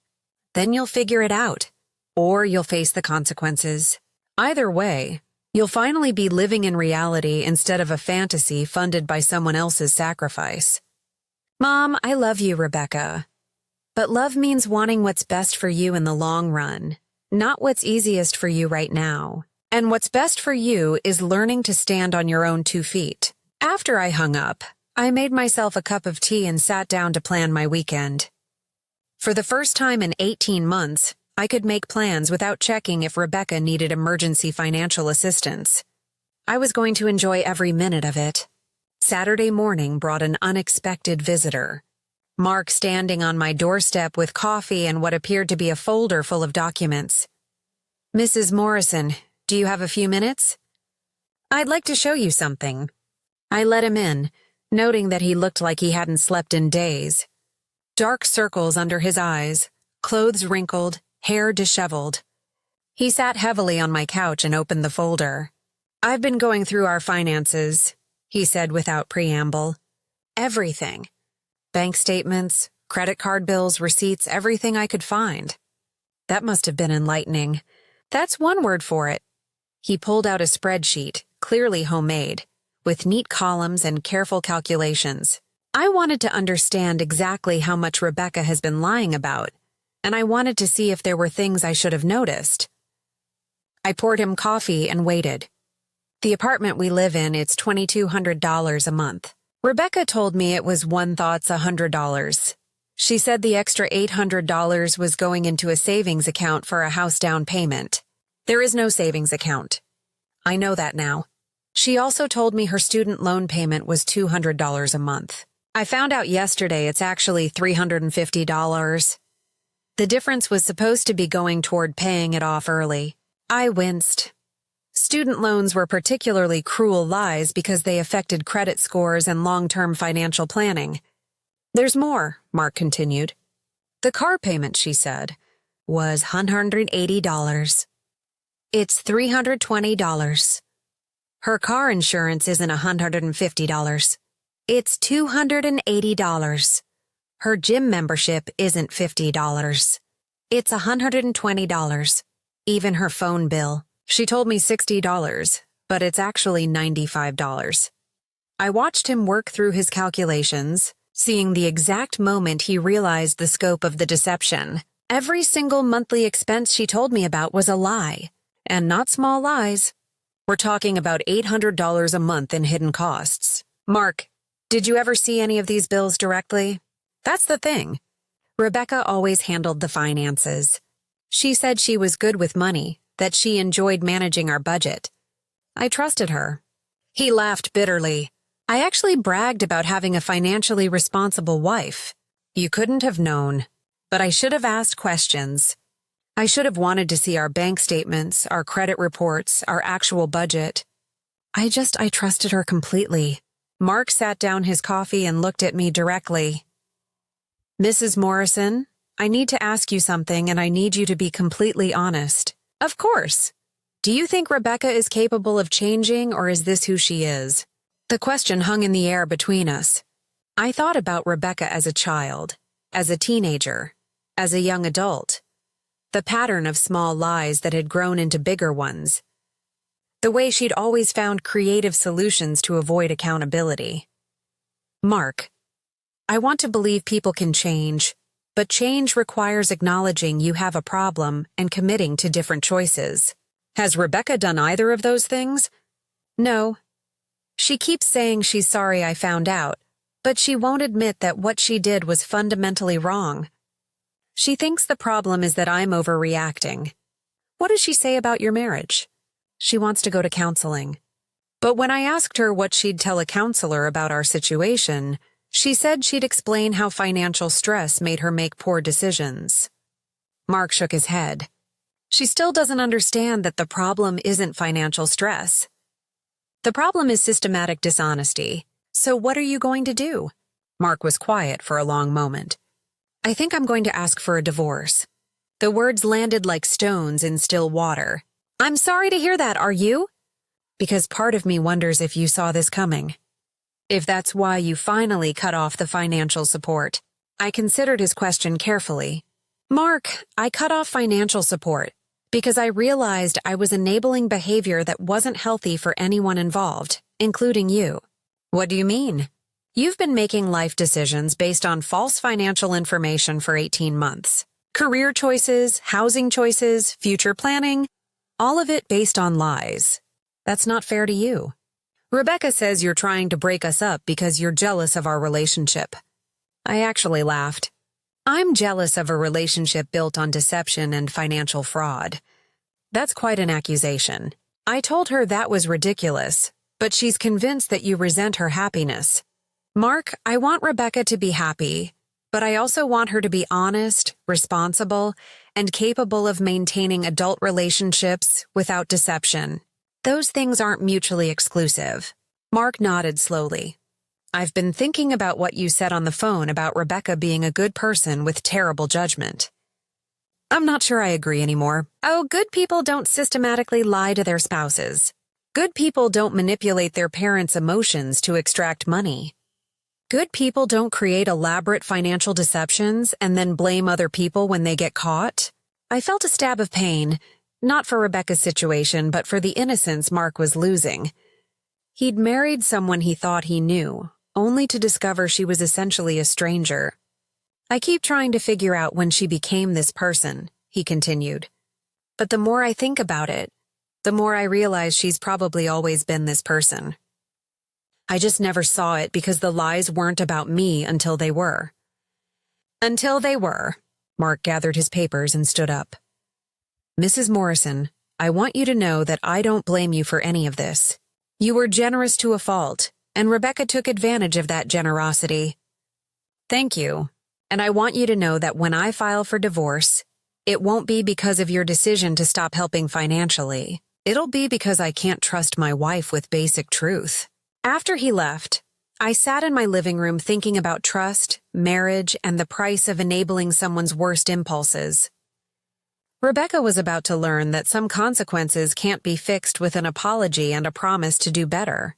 [SPEAKER 1] Then you'll figure it out. Or you'll face the consequences. Either way, you'll finally be living in reality instead of a fantasy funded by someone else's sacrifice. Mom, I love you, Rebecca. But love means wanting what's best for you in the long run, not what's easiest for you right now. And what's best for you is learning to stand on your own 2 feet. After I hung up, I made myself a cup of tea and sat down to plan my weekend. For the first time in 18 months, I could make plans without checking if Rebecca needed emergency financial assistance. I was going to enjoy every minute of it. Saturday morning brought an unexpected visitor. Mark standing on my doorstep with coffee and what appeared to be a folder full of documents. Mrs. Morrison, do you have a few minutes? I'd like to show you something. I let him in, noting that he looked like he hadn't slept in days. Dark circles under his eyes, clothes wrinkled, hair disheveled. He sat heavily on my couch and opened the folder. I've been going through our finances, he said without preamble. Everything. Bank statements, credit card bills, receipts, everything I could find. That must have been enlightening. That's one word for it. He pulled out a spreadsheet, clearly homemade, with neat columns and careful calculations. I wanted to understand exactly how much Rebecca has been lying about, and I wanted to see if there were things I should have noticed. I poured him coffee and waited. The apartment we live in, it's $2,200 a month. Rebecca told me it was one thought's $100. She said the extra $800 was going into a savings account for a house down payment. There is no savings account. I know that now. She also told me her student loan payment was $200 a month. I found out yesterday it's actually $350. The difference was supposed to be going toward paying it off early. I winced. Student loans were particularly cruel lies because they affected credit scores and long-term financial planning. There's more, Mark continued. The car payment, she said, was $180. It's $320. Her car insurance isn't $150. It's $280. Her gym membership isn't $50. It's $120. Even her phone bill. She told me $60, but it's actually $95. I watched him work through his calculations, seeing the exact moment he realized the scope of the deception. Every single monthly expense she told me about was a lie, and not small lies. We're talking about $800 a month in hidden costs. Mark, did you ever see any of these bills directly? That's the thing. Rebecca always handled the finances. She said she was good with money, that she enjoyed managing our budget. I trusted her. He laughed bitterly. I actually bragged about having a financially responsible wife. You couldn't have known. But I should have asked questions. I should have wanted to see our bank statements, our credit reports, our actual budget. I trusted her completely. Mark sat down his coffee and looked at me directly. Mrs. Morrison, I need to ask you something and I need you to be completely honest. Of course. Do you think Rebecca is capable of changing or is this who she is? The question hung in the air between us. I thought about Rebecca as a child, as a teenager, as a young adult. The pattern of small lies that had grown into bigger ones. The way she'd always found creative solutions to avoid accountability. Mark, I want to believe people can change, but change requires acknowledging you have a problem and committing to different choices. Has Rebecca done either of those things? No. She keeps saying she's sorry I found out, but she won't admit that what she did was fundamentally wrong. She thinks the problem is that I'm overreacting. What does she say about your marriage? She wants to go to counseling. But when I asked her what she'd tell a counselor about our situation, she said she'd explain how financial stress made her make poor decisions. Mark shook his head. She still doesn't understand that the problem isn't financial stress. The problem is systematic dishonesty. So what are you going to do? Mark was quiet for a long moment. I think I'm going to ask for a divorce. The words landed like stones in still water. I'm sorry to hear that, are you? Because part of me wonders if you saw this coming. If that's why you finally cut off the financial support. I considered his question carefully. Mark, I cut off financial support because I realized I was enabling behavior that wasn't healthy for anyone involved, including you. What do you mean? You've been making life decisions based on false financial information for 18 months. Career choices, housing choices, future planning, all of it based on lies. That's not fair to you. Rebecca says you're trying to break us up because you're jealous of our relationship. I actually laughed. I'm jealous of a relationship built on deception and financial fraud. That's quite an accusation. I told her that was ridiculous, but she's convinced that you resent her happiness. Mark, I want Rebecca to be happy, but I also want her to be honest, responsible, and capable of maintaining adult relationships without deception. Those things aren't mutually exclusive. Mark nodded slowly. I've been thinking about what you said on the phone about Rebecca being a good person with terrible judgment. I'm not sure I agree anymore. Oh, good people don't systematically lie to their spouses. Good people don't manipulate their parents' emotions to extract money. Good people don't create elaborate financial deceptions and then blame other people when they get caught. I felt a stab of pain, not for Rebecca's situation, but for the innocence Mark was losing. He'd married someone he thought he knew, only to discover she was essentially a stranger. I keep trying to figure out when she became this person, he continued. But the more I think about it, the more I realize she's probably always been this person. I just never saw it because the lies weren't about me until they were. Until they were. Mark gathered his papers and stood up. Mrs. Morrison, I want you to know that I don't blame you for any of this. You were generous to a fault, and Rebecca took advantage of that generosity. Thank you, and I want you to know that when I file for divorce, it won't be because of your decision to stop helping financially. It'll be because I can't trust my wife with basic truth. After he left, I sat in my living room thinking about trust, marriage, and the price of enabling someone's worst impulses. Rebecca was about to learn that some consequences can't be fixed with an apology and a promise to do better.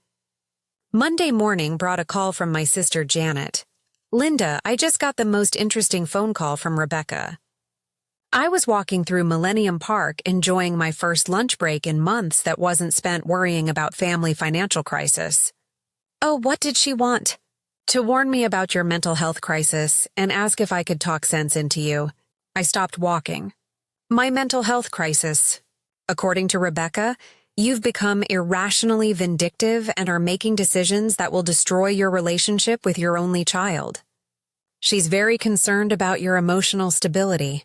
[SPEAKER 1] Monday morning brought a call from my sister Janet. Linda, I just got the most interesting phone call from Rebecca. I was walking through Millennium Park enjoying my first lunch break in months that wasn't spent worrying about family financial crisis. Oh, what did she want? To warn me about your mental health crisis and ask if I could talk sense into you. I stopped walking. My mental health crisis. According to Rebecca, you've become irrationally vindictive and are making decisions that will destroy your relationship with your only child. She's very concerned about your emotional stability.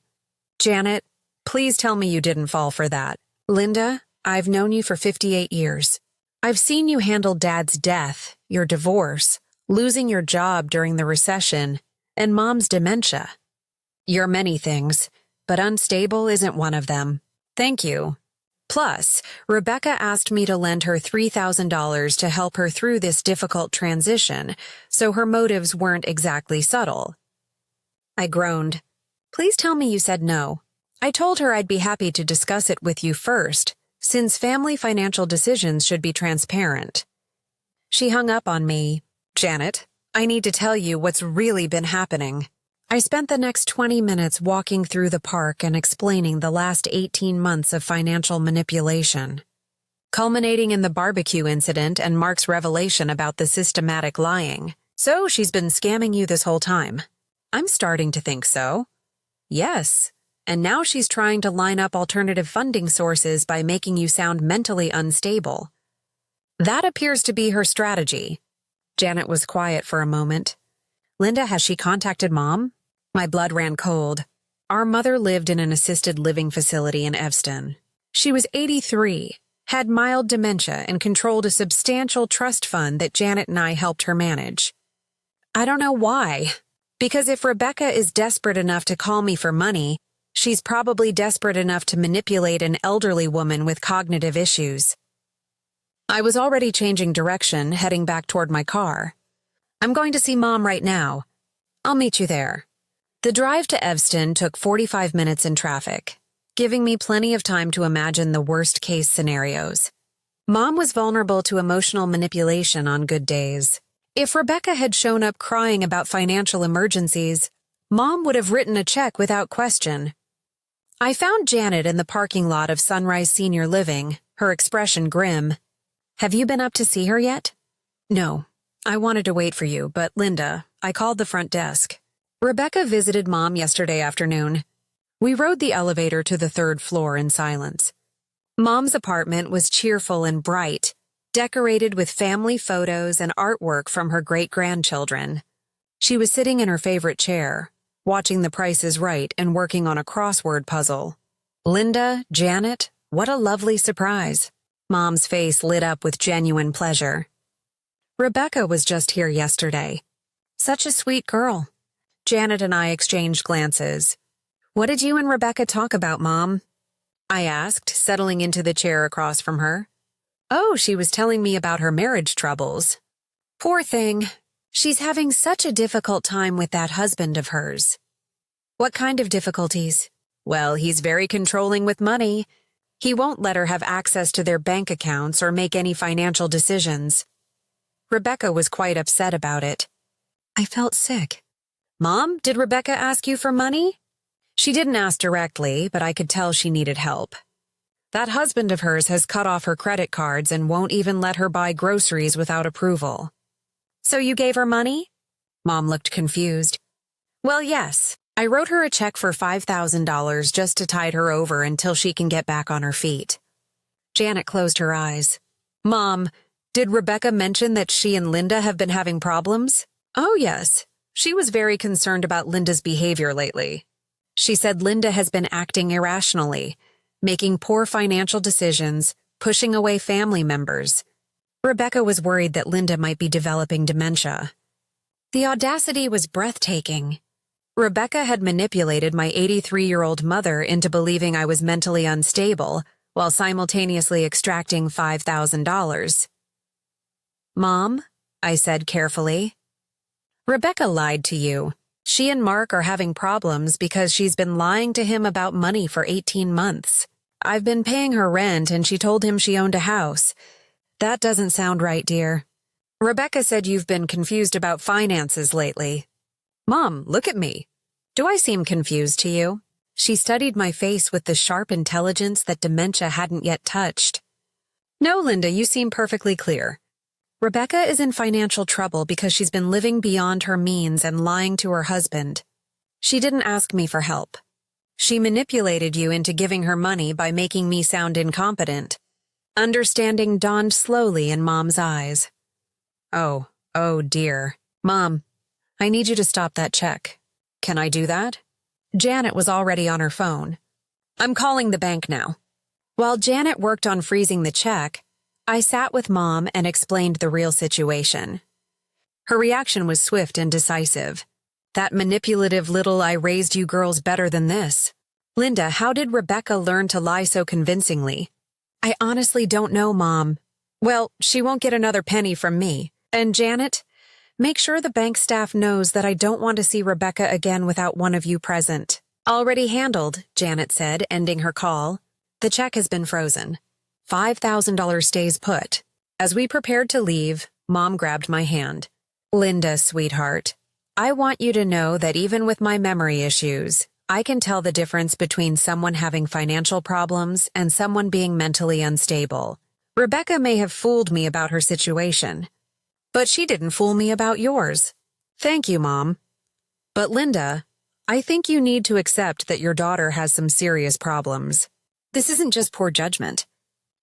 [SPEAKER 1] Janet, please tell me you didn't fall for that. Linda, I've known you for 58 years. I've seen you handle Dad's death, your divorce, losing your job during the recession, and Mom's dementia. You're many things, but unstable isn't one of them. Thank you. Plus, Rebecca asked me to lend her $3,000 to help her through this difficult transition, so her motives weren't exactly subtle. I groaned. Please tell me you said no. I told her I'd be happy to discuss it with you first, since family financial decisions should be transparent. She hung up on me. Janet, I need to tell you what's really been happening. I spent the next 20 minutes walking through the park and explaining the last 18 months of financial manipulation, culminating in the barbecue incident and Mark's revelation about the systematic lying. So she's been scamming you this whole time. I'm starting to think so. Yes, and now she's trying to line up alternative funding sources by making you sound mentally unstable. That appears to be her strategy. Janet was quiet for a moment. Linda, has she contacted Mom? My blood ran cold. Our mother lived in an assisted living facility in Evanston. She was 83, had mild dementia, and controlled a substantial trust fund that Janet and I helped her manage. I don't know why. Because if Rebecca is desperate enough to call me for money, she's probably desperate enough to manipulate an elderly woman with cognitive issues. I was already changing direction, heading back toward my car. I'm going to see Mom right now. I'll meet you there. The drive to Evanston took 45 minutes in traffic, giving me plenty of time to imagine the worst-case scenarios. Mom was vulnerable to emotional manipulation on good days. If Rebecca had shown up crying about financial emergencies, Mom would have written a check without question. I found Janet in the parking lot of Sunrise Senior Living, her expression grim. "Have you been up to see her yet?" "No. I wanted to wait for you, but Linda, I called the front desk." Rebecca visited Mom yesterday afternoon. We rode the elevator to the 3rd floor in silence. Mom's apartment was cheerful and bright, decorated with family photos and artwork from her great-grandchildren. She was sitting in her favorite chair, watching The Price is Right and working on a crossword puzzle. Linda, Janet, what a lovely surprise. Mom's face lit up with genuine pleasure. Rebecca was just here yesterday. Such a sweet girl. Janet and I exchanged glances. "What did you and Rebecca talk about, Mom?" I asked, settling into the chair across from her. "Oh, she was telling me about her marriage troubles." "Poor thing. She's having such a difficult time with that husband of hers." "What kind of difficulties?" "Well, he's very controlling with money. He won't let her have access to their bank accounts or make any financial decisions." Rebecca was quite upset about it. I felt sick. "Mom, did Rebecca ask you for money?" She didn't ask directly, but I could tell she needed help. That husband of hers has cut off her credit cards and won't even let her buy groceries without approval. "So you gave her money?" Mom looked confused. "Well, yes. I wrote her a check for $5,000 just to tide her over until she can get back on her feet." Janet closed her eyes. "Mom, did Rebecca mention that she and Linda have been having problems?" "Oh, yes. She was very concerned about Linda's behavior lately. She said Linda has been acting irrationally, making poor financial decisions, pushing away family members. Rebecca was worried that Linda might be developing dementia." The audacity was breathtaking. Rebecca had manipulated my 83-year-old mother into believing I was mentally unstable while simultaneously extracting $5,000. "Mom," I said carefully, "Rebecca lied to you. She and Mark are having problems because she's been lying to him about money for 18 months. I've been paying her rent and she told him she owned a house. That doesn't sound right, dear. Rebecca said you've been confused about finances lately." "Mom, look at me. Do I seem confused to you?" She studied my face with the sharp intelligence that dementia hadn't yet touched. "No, Linda, you seem perfectly clear. Rebecca is in financial trouble because she's been living beyond her means and lying to her husband. She didn't ask me for help. She manipulated you into giving her money by making me sound incompetent." Understanding dawned slowly in Mom's eyes. Oh dear. "Mom, I need you to stop that check." "Can I do that?" Janet was already on her phone. "I'm calling the bank now." While Janet worked on freezing the check, I sat with Mom and explained the real situation. Her reaction was swift and decisive. "That manipulative little 'I raised you girls better than this.' Linda, how did Rebecca learn to lie so convincingly?" "I honestly don't know, Mom." "Well, she won't get another penny from me. And Janet, make sure the bank staff knows that I don't want to see Rebecca again without one of you present." "Already handled," Janet said, ending her call. "The check has been frozen. $5,000 stays put." As we prepared to leave, Mom grabbed my hand. "Linda, sweetheart, I want you to know that even with my memory issues, I can tell the difference between someone having financial problems and someone being mentally unstable. Rebecca may have fooled me about her situation, but she didn't fool me about yours." "Thank you, Mom. But Linda, I think you need to accept that your daughter has some serious problems. This isn't just poor judgment.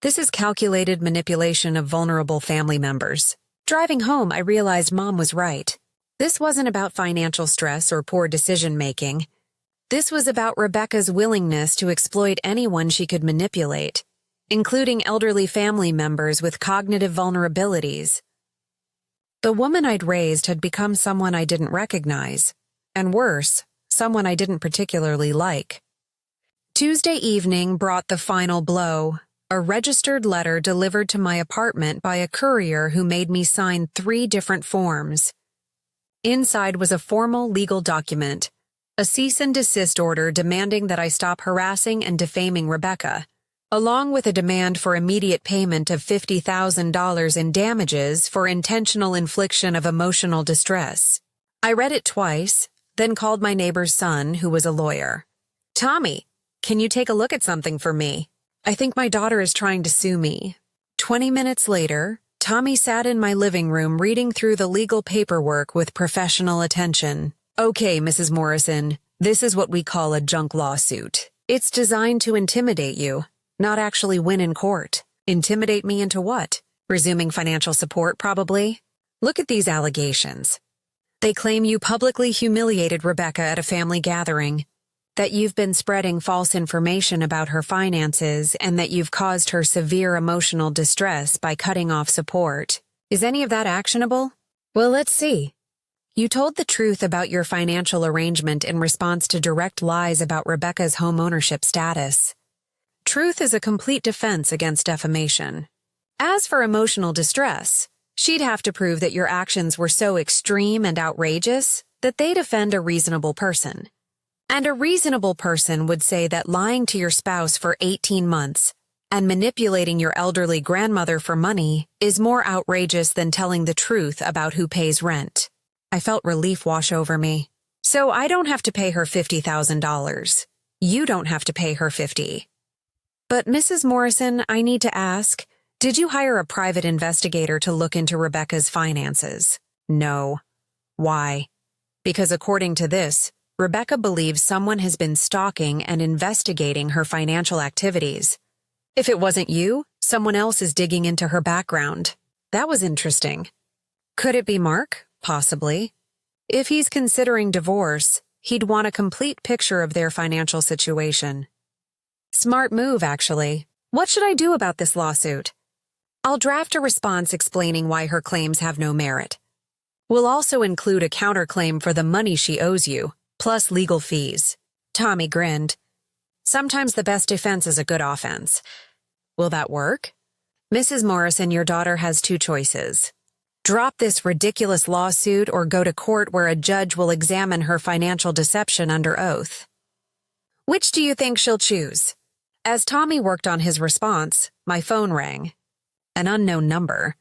[SPEAKER 1] This is calculated manipulation of vulnerable family members." Driving home, I realized Mom was right. This wasn't about financial stress or poor decision-making. This was about Rebecca's willingness to exploit anyone she could manipulate, including elderly family members with cognitive vulnerabilities. The woman I'd raised had become someone I didn't recognize, and worse, someone I didn't particularly like. Tuesday evening brought the final blow. A registered letter delivered to my apartment by a courier who made me sign 3 different forms. Inside was a formal legal document, a cease and desist order demanding that I stop harassing and defaming Rebecca, along with a demand for immediate payment of $50,000 in damages for intentional infliction of emotional distress. I read it twice, then called my neighbor's son, who was a lawyer. "Tommy, can you take a look at something for me? I think my daughter is trying to sue me." 20 minutes later, Tommy sat in my living room reading through the legal paperwork with professional attention. "Okay, Mrs. Morrison, this is what we call a junk lawsuit. It's designed to intimidate you, not actually win in court." "Intimidate me into what? Resuming financial support, probably?" "Look at these allegations. They claim you publicly humiliated Rebecca at a family gathering, that you've been spreading false information about her finances, and that you've caused her severe emotional distress by cutting off support. Is any of that actionable? Well, let's see. You told the truth about your financial arrangement in response to direct lies about Rebecca's home ownership status. Truth is a complete defense against defamation. As for emotional distress, she'd have to prove that your actions were so extreme and outrageous that they'd offend a reasonable person. And a reasonable person would say that lying to your spouse for 18 months and manipulating your elderly grandmother for money is more outrageous than telling the truth about who pays rent. I felt relief wash over me. So I don't have to pay her $50,000. You don't have to pay her $50,000. But Mrs. Morrison, I need to ask, did you hire a private investigator to look into Rebecca's finances? No. Why? Because according to this, Rebecca believes someone has been stalking and investigating her financial activities. If it wasn't you, someone else is digging into her background. That was interesting. Could it be Mark? Possibly. If he's considering divorce, he'd want a complete picture of their financial situation. Smart move, actually. What should I do about this lawsuit? I'll draft a response explaining why her claims have no merit. We'll also include a counterclaim for the money she owes you, plus legal fees. Tommy grinned. Sometimes the best defense is a good offense. Will that work? Mrs. Morrison, your daughter has two choices. Drop this ridiculous lawsuit or go to court where a judge will examine her financial deception under oath. Which do you think she'll choose? As Tommy worked on his response, my phone rang. An unknown number.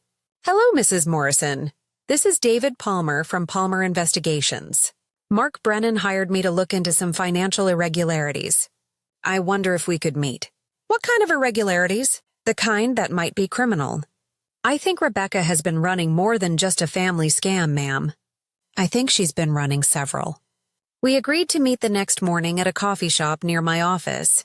[SPEAKER 1] "Hello, Mrs. Morrison. This is David Palmer from Palmer Investigations. Mark Brennan hired me to look into some financial irregularities. I wonder if we could meet." "What kind of irregularities?" "The kind that might be criminal. I think Rebecca has been running more than just a family scam, ma'am. I think she's been running several." We agreed to meet the next morning at a coffee shop near my office.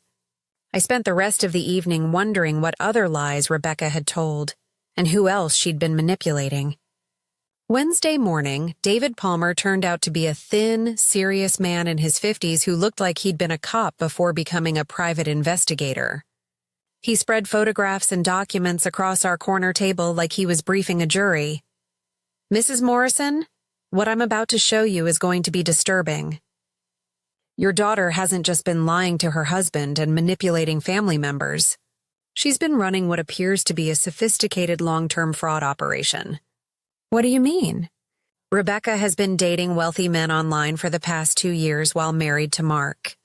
[SPEAKER 1] I spent the rest of the evening wondering what other lies Rebecca had told, and who else she'd been manipulating. Wednesday morning, David Palmer turned out to be a thin, serious man in his 50s who looked like he'd been a cop before becoming a private investigator. He spread photographs and documents across our corner table like he was briefing a jury. "Mrs. Morrison, what I'm about to show you is going to be disturbing. Your daughter hasn't just been lying to her husband and manipulating family members. She's been running what appears to be a sophisticated long-term fraud operation." "What do you mean?" "Rebecca has been dating wealthy men online for the past 2 years while married to Mark.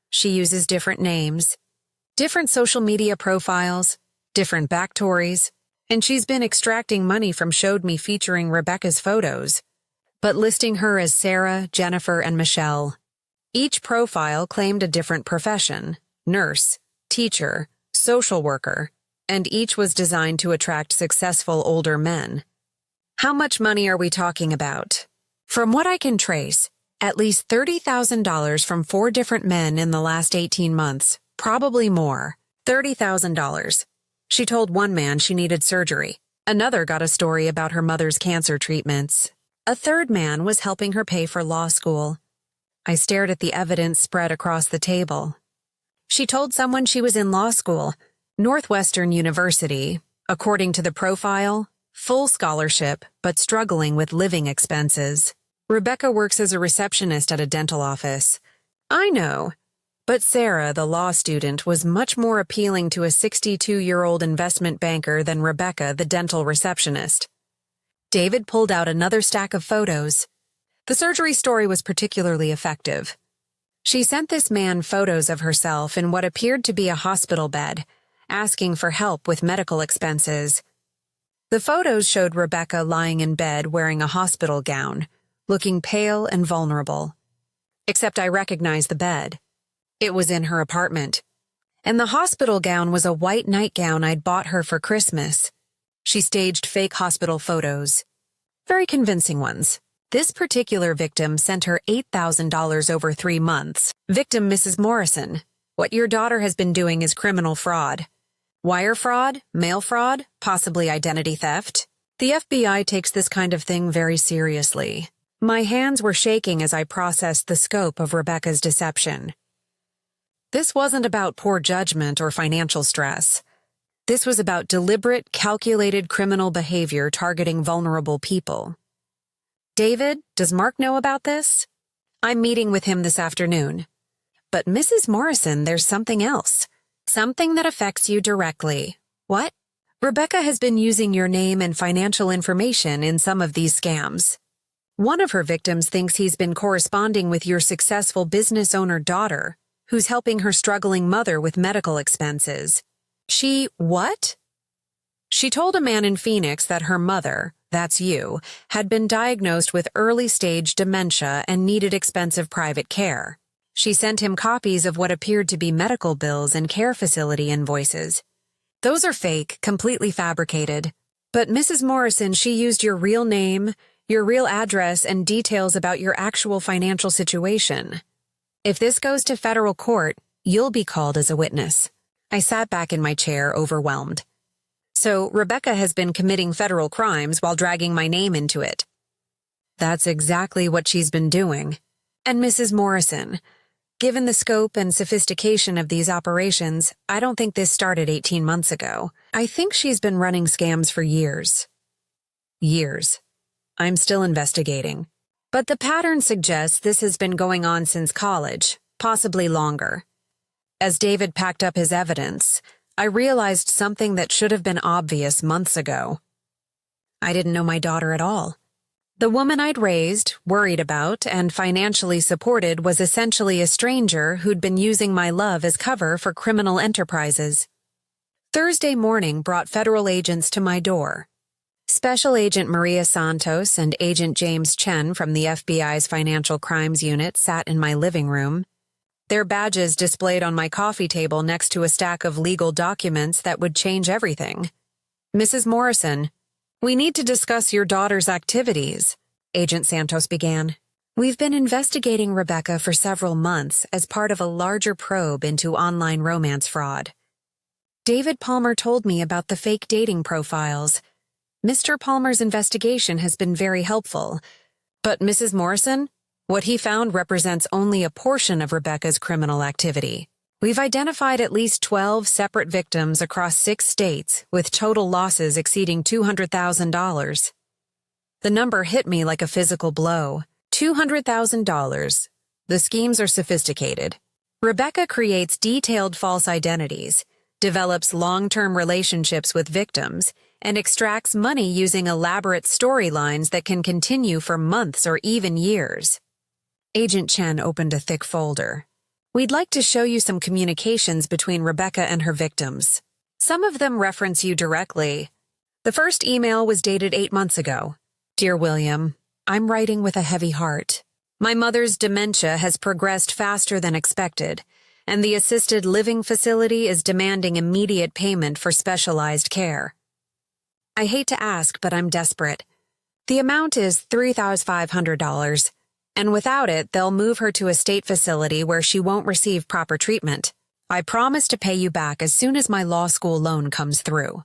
[SPEAKER 1] She uses different names, different social media profiles, different backstories, and she's been extracting money from Showed Me featuring Rebecca's photos, but listing her as Sarah, Jennifer, and Michelle. Each profile claimed a different profession: nurse, teacher, social worker, and each was designed to attract successful older men. How much money are we talking about?" "From what I can trace, at least $30,000 from 4 different men in the last 18 months, probably more. $30,000. She told one man she needed surgery. Another got a story about her mother's cancer treatments. A third man was helping her pay for law school. I stared at the evidence spread across the table. She told someone she was in law school, Northwestern University, according to the profile, full scholarship, but struggling with living expenses. Rebecca works as a receptionist at a dental office. I know. But Sarah, the law student, was much more appealing to a 62-year-old investment banker than Rebecca, the dental receptionist. David pulled out another stack of photos. The surgery story was particularly effective. She sent this man photos of herself in what appeared to be a hospital bed, asking for help with medical expenses. The photos showed Rebecca lying in bed wearing a hospital gown, looking pale and vulnerable. Except I recognized the bed. It was in her apartment. And the hospital gown was a white nightgown I'd bought her for Christmas. She staged fake hospital photos. Very convincing ones. This particular victim sent her $8,000 over 3 months. Victim Mrs. Morrison. What your daughter has been doing is criminal fraud. Wire fraud, mail fraud, possibly identity theft. The FBI takes this kind of thing very seriously. My hands were shaking as I processed the scope of Rebecca's deception. This wasn't about poor judgment or financial stress. This was about deliberate, calculated criminal behavior targeting vulnerable people. David, does Mark know about this? I'm meeting with him this afternoon. But Mrs. Morrison, there's something else. Something that affects you directly. What? Rebecca has been using your name and financial information in some of these scams. One of her victims thinks he's been corresponding with your successful business owner daughter, who's helping her struggling mother with medical expenses. What? She told a man in Phoenix that her mother, that's you, had been diagnosed with early-stage dementia and needed expensive private care. She sent him copies of what appeared to be medical bills and care facility invoices. Those are fake, completely fabricated. But Mrs. Morrison, she used your real name, your real address, and details about your actual financial situation. If this goes to federal court, you'll be called as a witness. I sat back in my chair, overwhelmed. So Rebecca has been committing federal crimes while dragging my name into it. That's exactly what she's been doing. And Mrs. Morrison, given the scope and sophistication of these operations, I don't think this started 18 months ago. I think she's been running scams for years. Years. I'm still investigating. But the pattern suggests this has been going on since college, possibly longer. As David packed up his evidence, I realized something that should have been obvious months ago. I didn't know my daughter at all. The woman I'd raised, worried about, and financially supported was essentially a stranger who'd been using my love as cover for criminal enterprises. Thursday morning brought federal agents to my door. Special Agent Maria Santos and Agent James Chen from the FBI's Financial Crimes Unit sat in my living room, their badges displayed on my coffee table next to a stack of legal documents that would change everything. Mrs. Morrison, we need to discuss your daughter's activities, Agent Santos began. We've been investigating Rebecca for several months as part of a larger probe into online romance fraud. David Palmer told me about the fake dating profiles. Mr. Palmer's investigation has been very helpful. But Mrs. Morrison, what he found represents only a portion of Rebecca's criminal activity. We've identified at least 12 separate victims across 6 states with total losses exceeding $200,000. The number hit me like a physical blow. $200,000. The schemes are sophisticated. Rebecca creates detailed false identities, develops long-term relationships with victims, and extracts money using elaborate storylines that can continue for months or even years. Agent Chen opened a thick folder. We'd like to show you some communications between Rebecca and her victims. Some of them reference you directly. The first email was dated 8 months ago. Dear William, I'm writing with a heavy heart. My mother's dementia has progressed faster than expected, and the assisted living facility is demanding immediate payment for specialized care. I hate to ask, but I'm desperate. The amount is $3,500, and without it, they'll move her to a state facility where she won't receive proper treatment. I promise to pay you back as soon as my law school loan comes through.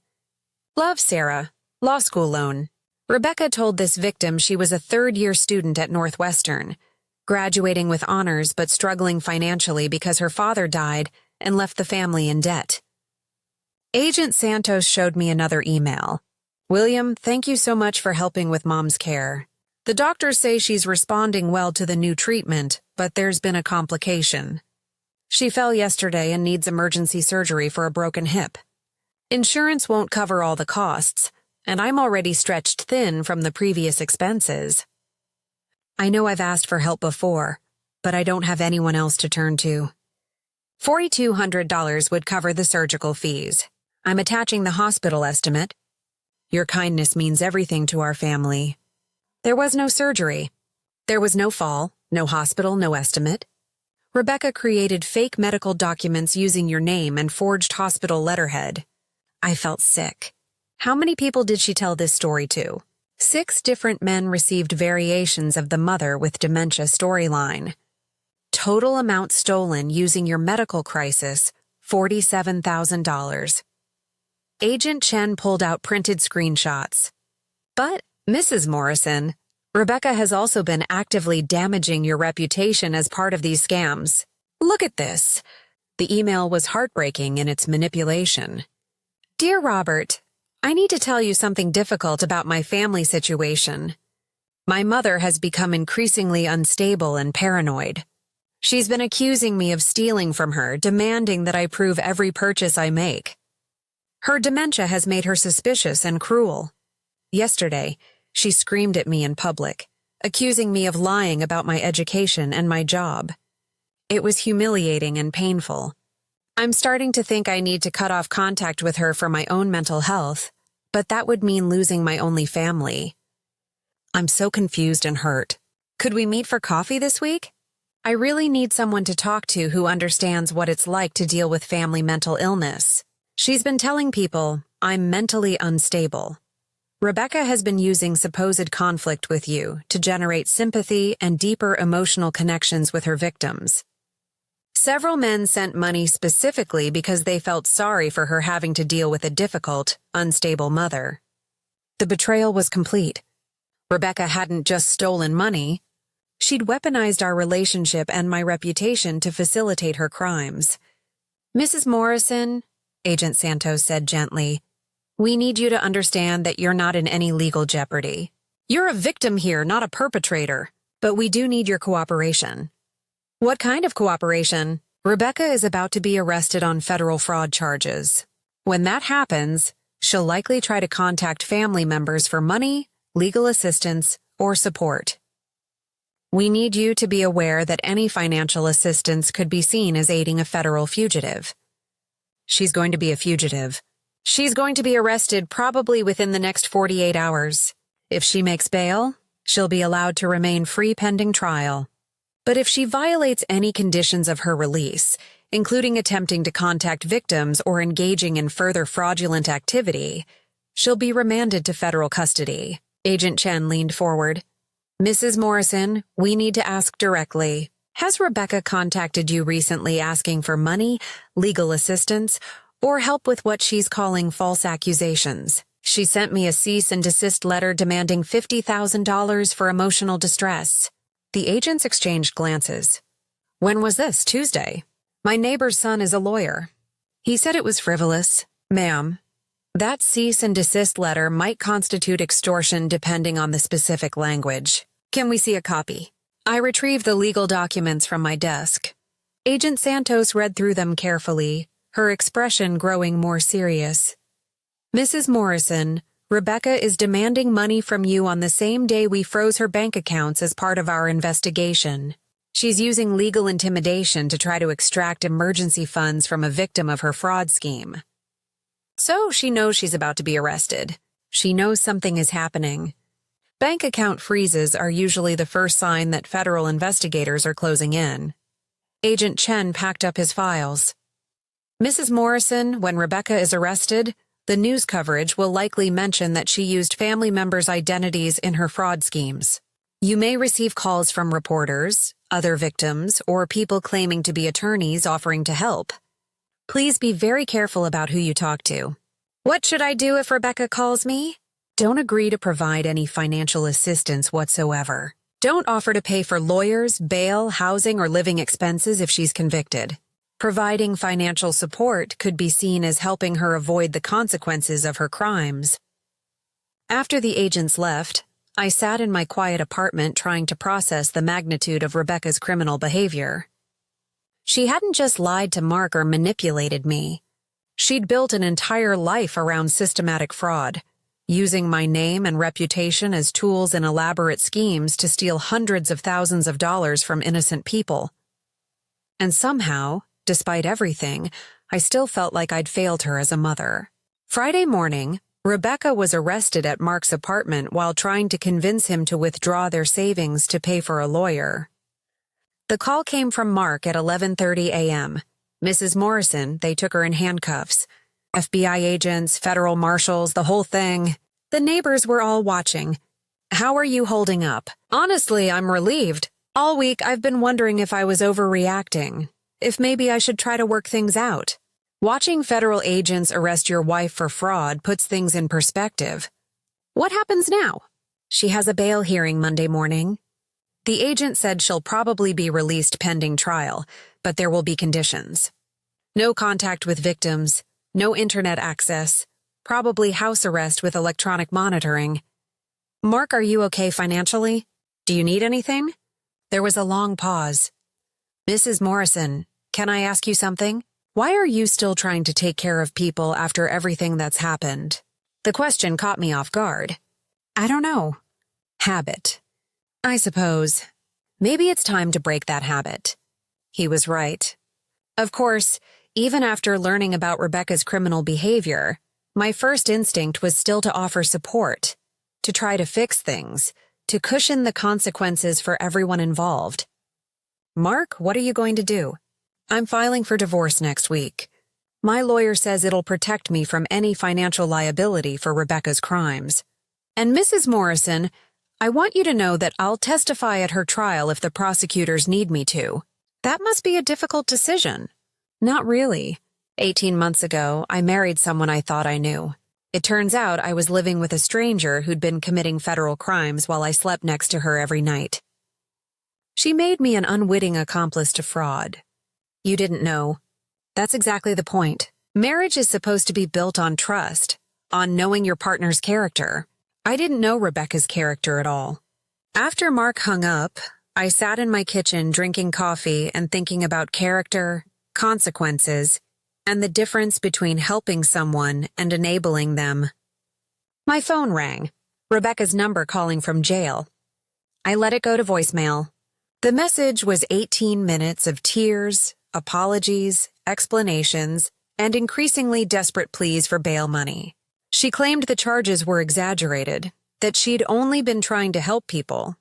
[SPEAKER 1] Love, Sarah. Law school loan. Rebecca told this victim she was a third-year student at Northwestern, graduating with honors but struggling financially because her father died and left the family in debt. Agent Santos showed me another email. William, thank you so much for helping with Mom's care. The doctors say she's responding well to the new treatment, but there's been a complication. She fell yesterday and needs emergency surgery for a broken hip. Insurance won't cover all the costs, and I'm already stretched thin from the previous expenses. I know I've asked for help before, but I don't have anyone else to turn to. $4,200 would cover the surgical fees. I'm attaching the hospital estimate. Your kindness means everything to our family. There was no surgery. There was no fall, no hospital, no estimate. Rebecca created fake medical documents using your name and forged hospital letterhead. I felt sick. How many people did she tell this story to? 6 different men received variations of the mother with dementia storyline. Total amount stolen using your medical crisis, $47,000. Agent Chen pulled out printed screenshots. But, Mrs. Morrison, Rebecca has also been actively damaging your reputation as part of these scams. Look at this. The email was heartbreaking in its manipulation. Dear Robert, I need to tell you something difficult about my family situation. My mother has become increasingly unstable and paranoid. She's been accusing me of stealing from her, demanding that I prove every purchase I make. Her dementia has made her suspicious and cruel. Yesterday, she screamed at me in public, accusing me of lying about my education and my job. It was humiliating and painful. I'm starting to think I need to cut off contact with her for my own mental health, but that would mean losing my only family. I'm so confused and hurt. Could we meet for coffee this week? I really need someone to talk to who understands what it's like to deal with family mental illness. She's been telling people I'm mentally unstable. Rebecca has been using supposed conflict with you to generate sympathy and deeper emotional connections with her victims. Several men sent money specifically because they felt sorry for her having to deal with a difficult, unstable mother. The betrayal was complete. Rebecca hadn't just stolen money. She'd weaponized our relationship and my reputation to facilitate her crimes. Mrs. Morrison, Agent Santos said gently, we need you to understand that you're not in any legal jeopardy. You're a victim here, not a perpetrator, but we do need your cooperation. What kind of cooperation? Rebecca is about to be arrested on federal fraud charges. When that happens, she'll likely try to contact family members for money, legal assistance, or support. We need you to be aware that any financial assistance could be seen as aiding a federal fugitive. She's going to be a fugitive. She's going to be arrested probably within the next 48 hours. If she makes bail, she'll be allowed to remain free pending trial. But if she violates any conditions of her release, including attempting to contact victims or engaging in further fraudulent activity, she'll be remanded to federal custody. Agent Chen leaned forward. Mrs. Morrison, we need to ask directly. Has Rebecca contacted you recently asking for money, legal assistance, or help with what she's calling false accusations? She sent me a cease and desist letter demanding $50,000 for emotional distress. The agents exchanged glances. When was this? Tuesday? My neighbor's son is a lawyer. He said it was frivolous. Ma'am, that cease and desist letter might constitute extortion depending on the specific language. Can we see a copy? I retrieved the legal documents from my desk. Agent Santos read through them carefully, her expression growing more serious. Mrs. Morrison, Rebecca is demanding money from you on the same day we froze her bank accounts as part of our investigation. She's using legal intimidation to try to extract emergency funds from a victim of her fraud scheme. So she knows she's about to be arrested. She knows something is happening. Bank account freezes are usually the first sign that federal investigators are closing in. Agent Chen packed up his files. Mrs. Morrison, when Rebecca is arrested, the news coverage will likely mention that she used family members' identities in her fraud schemes. You may receive calls from reporters, other victims, or people claiming to be attorneys offering to help. Please be very careful about who you talk to. What should I do if Rebecca calls me? Don't agree to provide any financial assistance whatsoever. Don't offer to pay for lawyers, bail, housing, or living expenses if she's convicted. Providing financial support could be seen as helping her avoid the consequences of her crimes. After the agents left, I sat in my quiet apartment trying to process the magnitude of Rebecca's criminal behavior. She hadn't just lied to Mark or manipulated me. She'd built an entire life around systematic fraud, using my name and reputation as tools in elaborate schemes to steal hundreds of thousands of dollars from innocent people. And somehow, despite everything, I still felt like I'd failed her as a mother. Friday morning, Rebecca was arrested at Mark's apartment while trying to convince him to withdraw their savings to pay for a lawyer. The call came from Mark at 11:30 a.m. Mrs. Morrison, they took her in handcuffs. FBI agents, federal marshals, the whole thing. The neighbors were all watching. How are you holding up? Honestly, I'm relieved. All week, I've been wondering if I was overreacting, if maybe I should try to work things out. Watching federal agents arrest your wife for fraud puts things in perspective. What happens now? She has a bail hearing Monday morning. The agent said she'll probably be released pending trial, but there will be conditions. No contact with victims, no internet access, probably house arrest with electronic monitoring. Mark, are you okay financially? Do you need anything? There was a long pause. Mrs. Morrison, can I ask you something? Why are you still trying to take care of people after everything that's happened? The question caught me off guard. I don't know. Habit. I suppose. Maybe it's time to break that habit. He was right. Of course, even after learning about Rebecca's criminal behavior, my first instinct was still to offer support, to try to fix things, to cushion the consequences for everyone involved. Mark, what are you going to do? I'm filing for divorce next week. My lawyer says it'll protect me from any financial liability for Rebecca's crimes. And Mrs. Morrison, I want you to know that I'll testify at her trial if the prosecutors need me to. That must be a difficult decision. Not really. 18 months ago, I married someone I thought I knew. It turns out I was living with a stranger who'd been committing federal crimes while I slept next to her every night. She made me an unwitting accomplice to fraud. You didn't know. That's exactly the point. Marriage is supposed to be built on trust, on knowing your partner's character. I didn't know Rebecca's character at all. After Mark hung up, I sat in my kitchen drinking coffee and thinking about character, consequences, and the difference between helping someone and enabling them. My phone rang. Rebecca's number calling from jail. I let it go to voicemail. The message was 18 minutes of tears, apologies, explanations, and increasingly desperate pleas for bail money. She claimed the charges were exaggerated, that she'd only been trying to help people,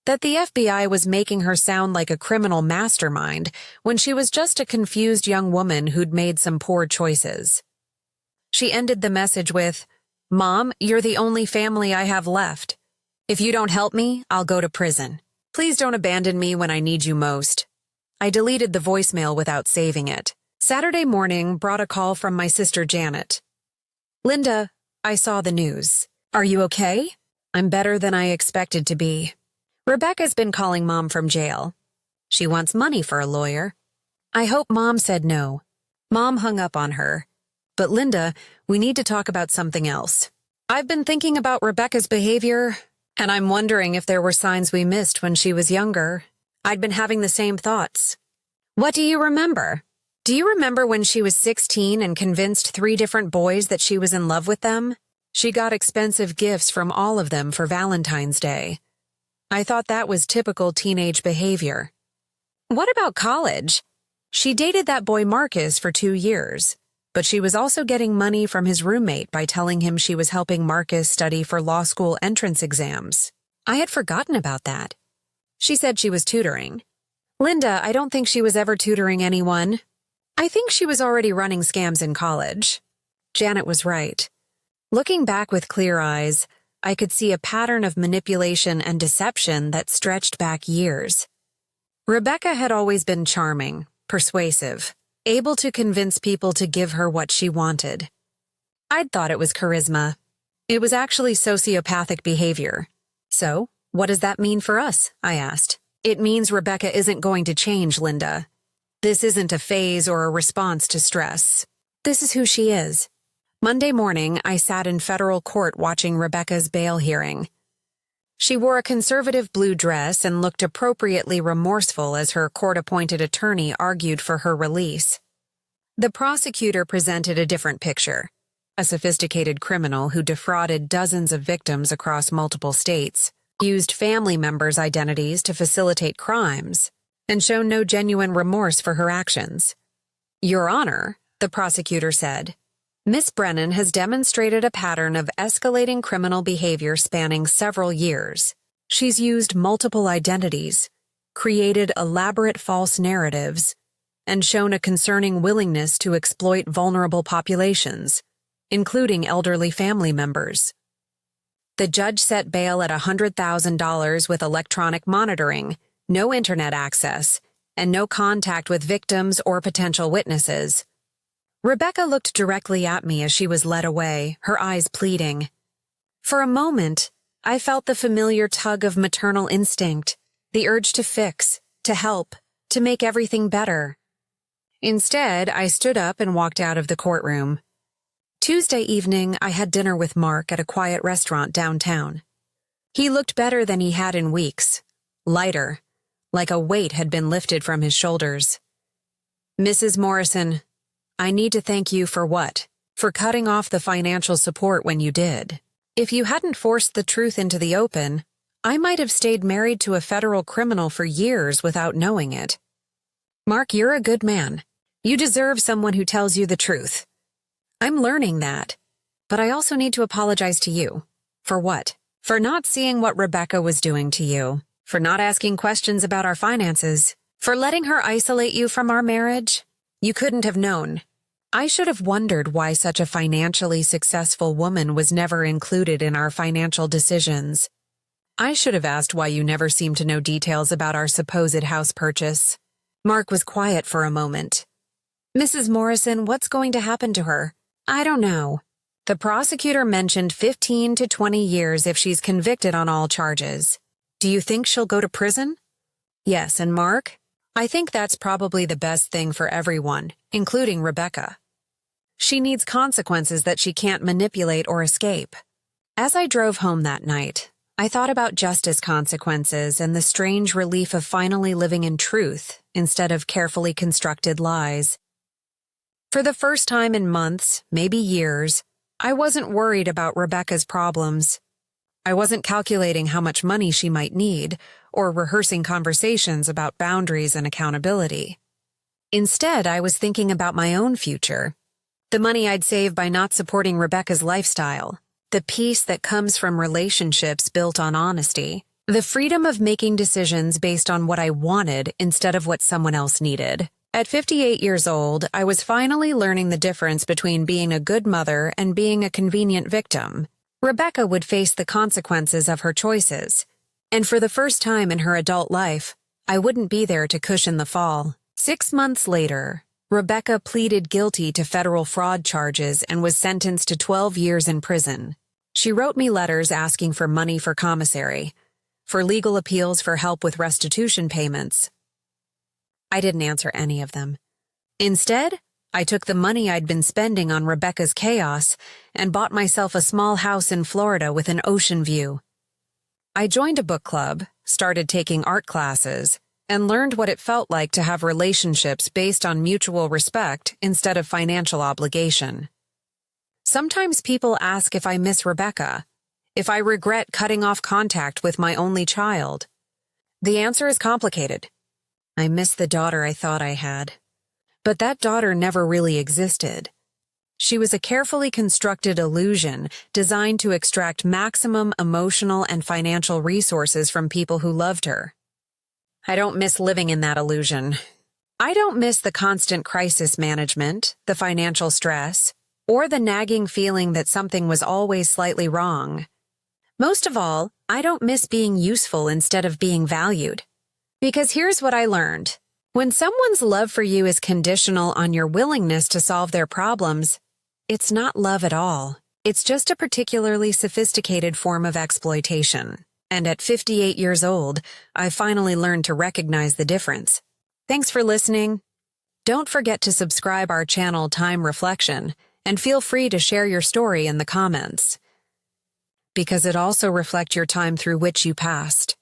[SPEAKER 1] that the FBI was making her sound like a criminal mastermind when she was just a confused young woman who'd made some poor choices. She ended the message with, "Mom, you're the only family I have left. If you don't help me, I'll go to prison. Please don't abandon me when I need you most." I deleted the voicemail without saving it. Saturday morning brought a call from my sister Janet. "Linda, I saw the news. Are you okay?" "I'm better than I expected to be. Rebecca's been calling Mom from jail. She wants money for a lawyer." I hope Mom said no. Mom hung up on her. "But Linda, we need to talk about something else. I've been thinking about Rebecca's behavior, and I'm wondering if there were signs we missed when she was younger. I'd been having the same thoughts." "What do you remember? Do you remember when she was 16 and convinced 3 different boys that she was in love with them? She got expensive gifts from all of them for Valentine's Day. I thought that was typical teenage behavior." "What about college?" "She dated that boy Marcus for 2 years, but she was also getting money from his roommate by telling him she was helping Marcus study for law school entrance exams." I had forgotten about that. "She said she was tutoring." "Linda, I don't think she was ever tutoring anyone. I think she was already running scams in college." Janet was right. Looking back with clear eyes, I could see a pattern of manipulation and deception that stretched back years. Rebecca had always been charming, persuasive, able to convince people to give her what she wanted. I'd thought it was charisma. It was actually sociopathic behavior. "So, what does that mean for us?" I asked. "It means Rebecca isn't going to change, Linda. This isn't a phase or a response to stress. This is who she is." Monday morning, I sat in federal court watching Rebecca's bail hearing. She wore a conservative blue dress and looked appropriately remorseful as her court-appointed attorney argued for her release. The prosecutor presented a different picture. a sophisticated criminal who defrauded dozens of victims across multiple states, used family members' identities to facilitate crimes, and shown no genuine remorse for her actions. Your Honor, the prosecutor said, Miss Brennan has demonstrated a pattern of escalating criminal behavior spanning several years. She's used multiple identities, created elaborate false narratives, and shown a concerning willingness to exploit vulnerable populations, including elderly family members. The judge set bail at $100,000 with electronic monitoring, no internet access, and no contact with victims or potential witnesses. Rebecca looked directly at me as she was led away, her eyes pleading. For a moment, I felt the familiar tug of maternal instinct, the urge to fix, to help, to make everything better. Instead, I stood up and walked out of the courtroom. Tuesday evening, I had dinner with Mark at a quiet restaurant downtown. He looked better than he had in weeks, lighter, like a weight had been lifted from his shoulders. Mrs. Morrison, I need to thank you for what? For cutting off the financial support when you did. If you hadn't forced the truth into the open, I might have stayed married to a federal criminal for years without knowing it. Mark, you're a good man. You deserve someone who tells you the truth. I'm learning that, but I also need to apologize to you. For what? For not seeing what Rebecca was doing to you, for not asking questions about our finances, for letting her isolate you from our marriage. You couldn't have known. I should have wondered why such a financially successful woman was never included in our financial decisions. I should have asked why you never seemed to know details about our supposed house purchase. Mark was quiet for a moment. Mrs. Morrison, what's going to happen to her? I don't know. The prosecutor mentioned 15 to 20 years if she's convicted on all charges. Do you think she'll go to prison? Yes, and Mark? I think that's probably the best thing for everyone, including Rebecca. She needs consequences that she can't manipulate or escape. As I drove home that night, I thought about justice consequences and the strange relief of finally living in truth instead of carefully constructed lies. For the first time in months, maybe years, I wasn't worried about Rebecca's problems. I wasn't calculating how much money she might need or rehearsing conversations about boundaries and accountability. Instead, I was thinking about my own future, the money I'd save by not supporting Rebecca's lifestyle, the peace that comes from relationships built on honesty, the freedom of making decisions based on what I wanted instead of what someone else needed. At 58 years old, I was finally learning the difference between being a good mother and being a convenient victim. Rebecca would face the consequences of her choices, and for the first time in her adult life, I wouldn't be there to cushion the fall. 6 months later, Rebecca pleaded guilty to federal fraud charges and was sentenced to 12 years in prison. She wrote me letters asking for money for commissary, for legal appeals for help with restitution payments. I didn't answer any of them. Instead, I took the money I'd been spending on Rebecca's chaos and bought myself a small house in Florida with an ocean view. I joined a book club, started taking art classes, and learned what it felt like to have relationships based on mutual respect instead of financial obligation. Sometimes people ask if I miss Rebecca, if I regret cutting off contact with my only child. The answer is complicated. I miss the daughter I thought I had. But that daughter never really existed. She was a carefully constructed illusion designed to extract maximum emotional and financial resources from people who loved her. I don't miss living in that illusion. I don't miss the constant crisis management, the financial stress, or the nagging feeling that something was always slightly wrong. Most of all, I don't miss being useful instead of being valued. Because here's what I learned. When someone's love for you is conditional on your willingness to solve their problems, it's not love at all. It's just a particularly sophisticated form of exploitation. And at 58 years old, I finally learned to recognize the difference. Thanks for listening. Don't forget to subscribe our channel Time Reflection, and feel free to share your story in the comments. Because it also reflects your time through which you passed.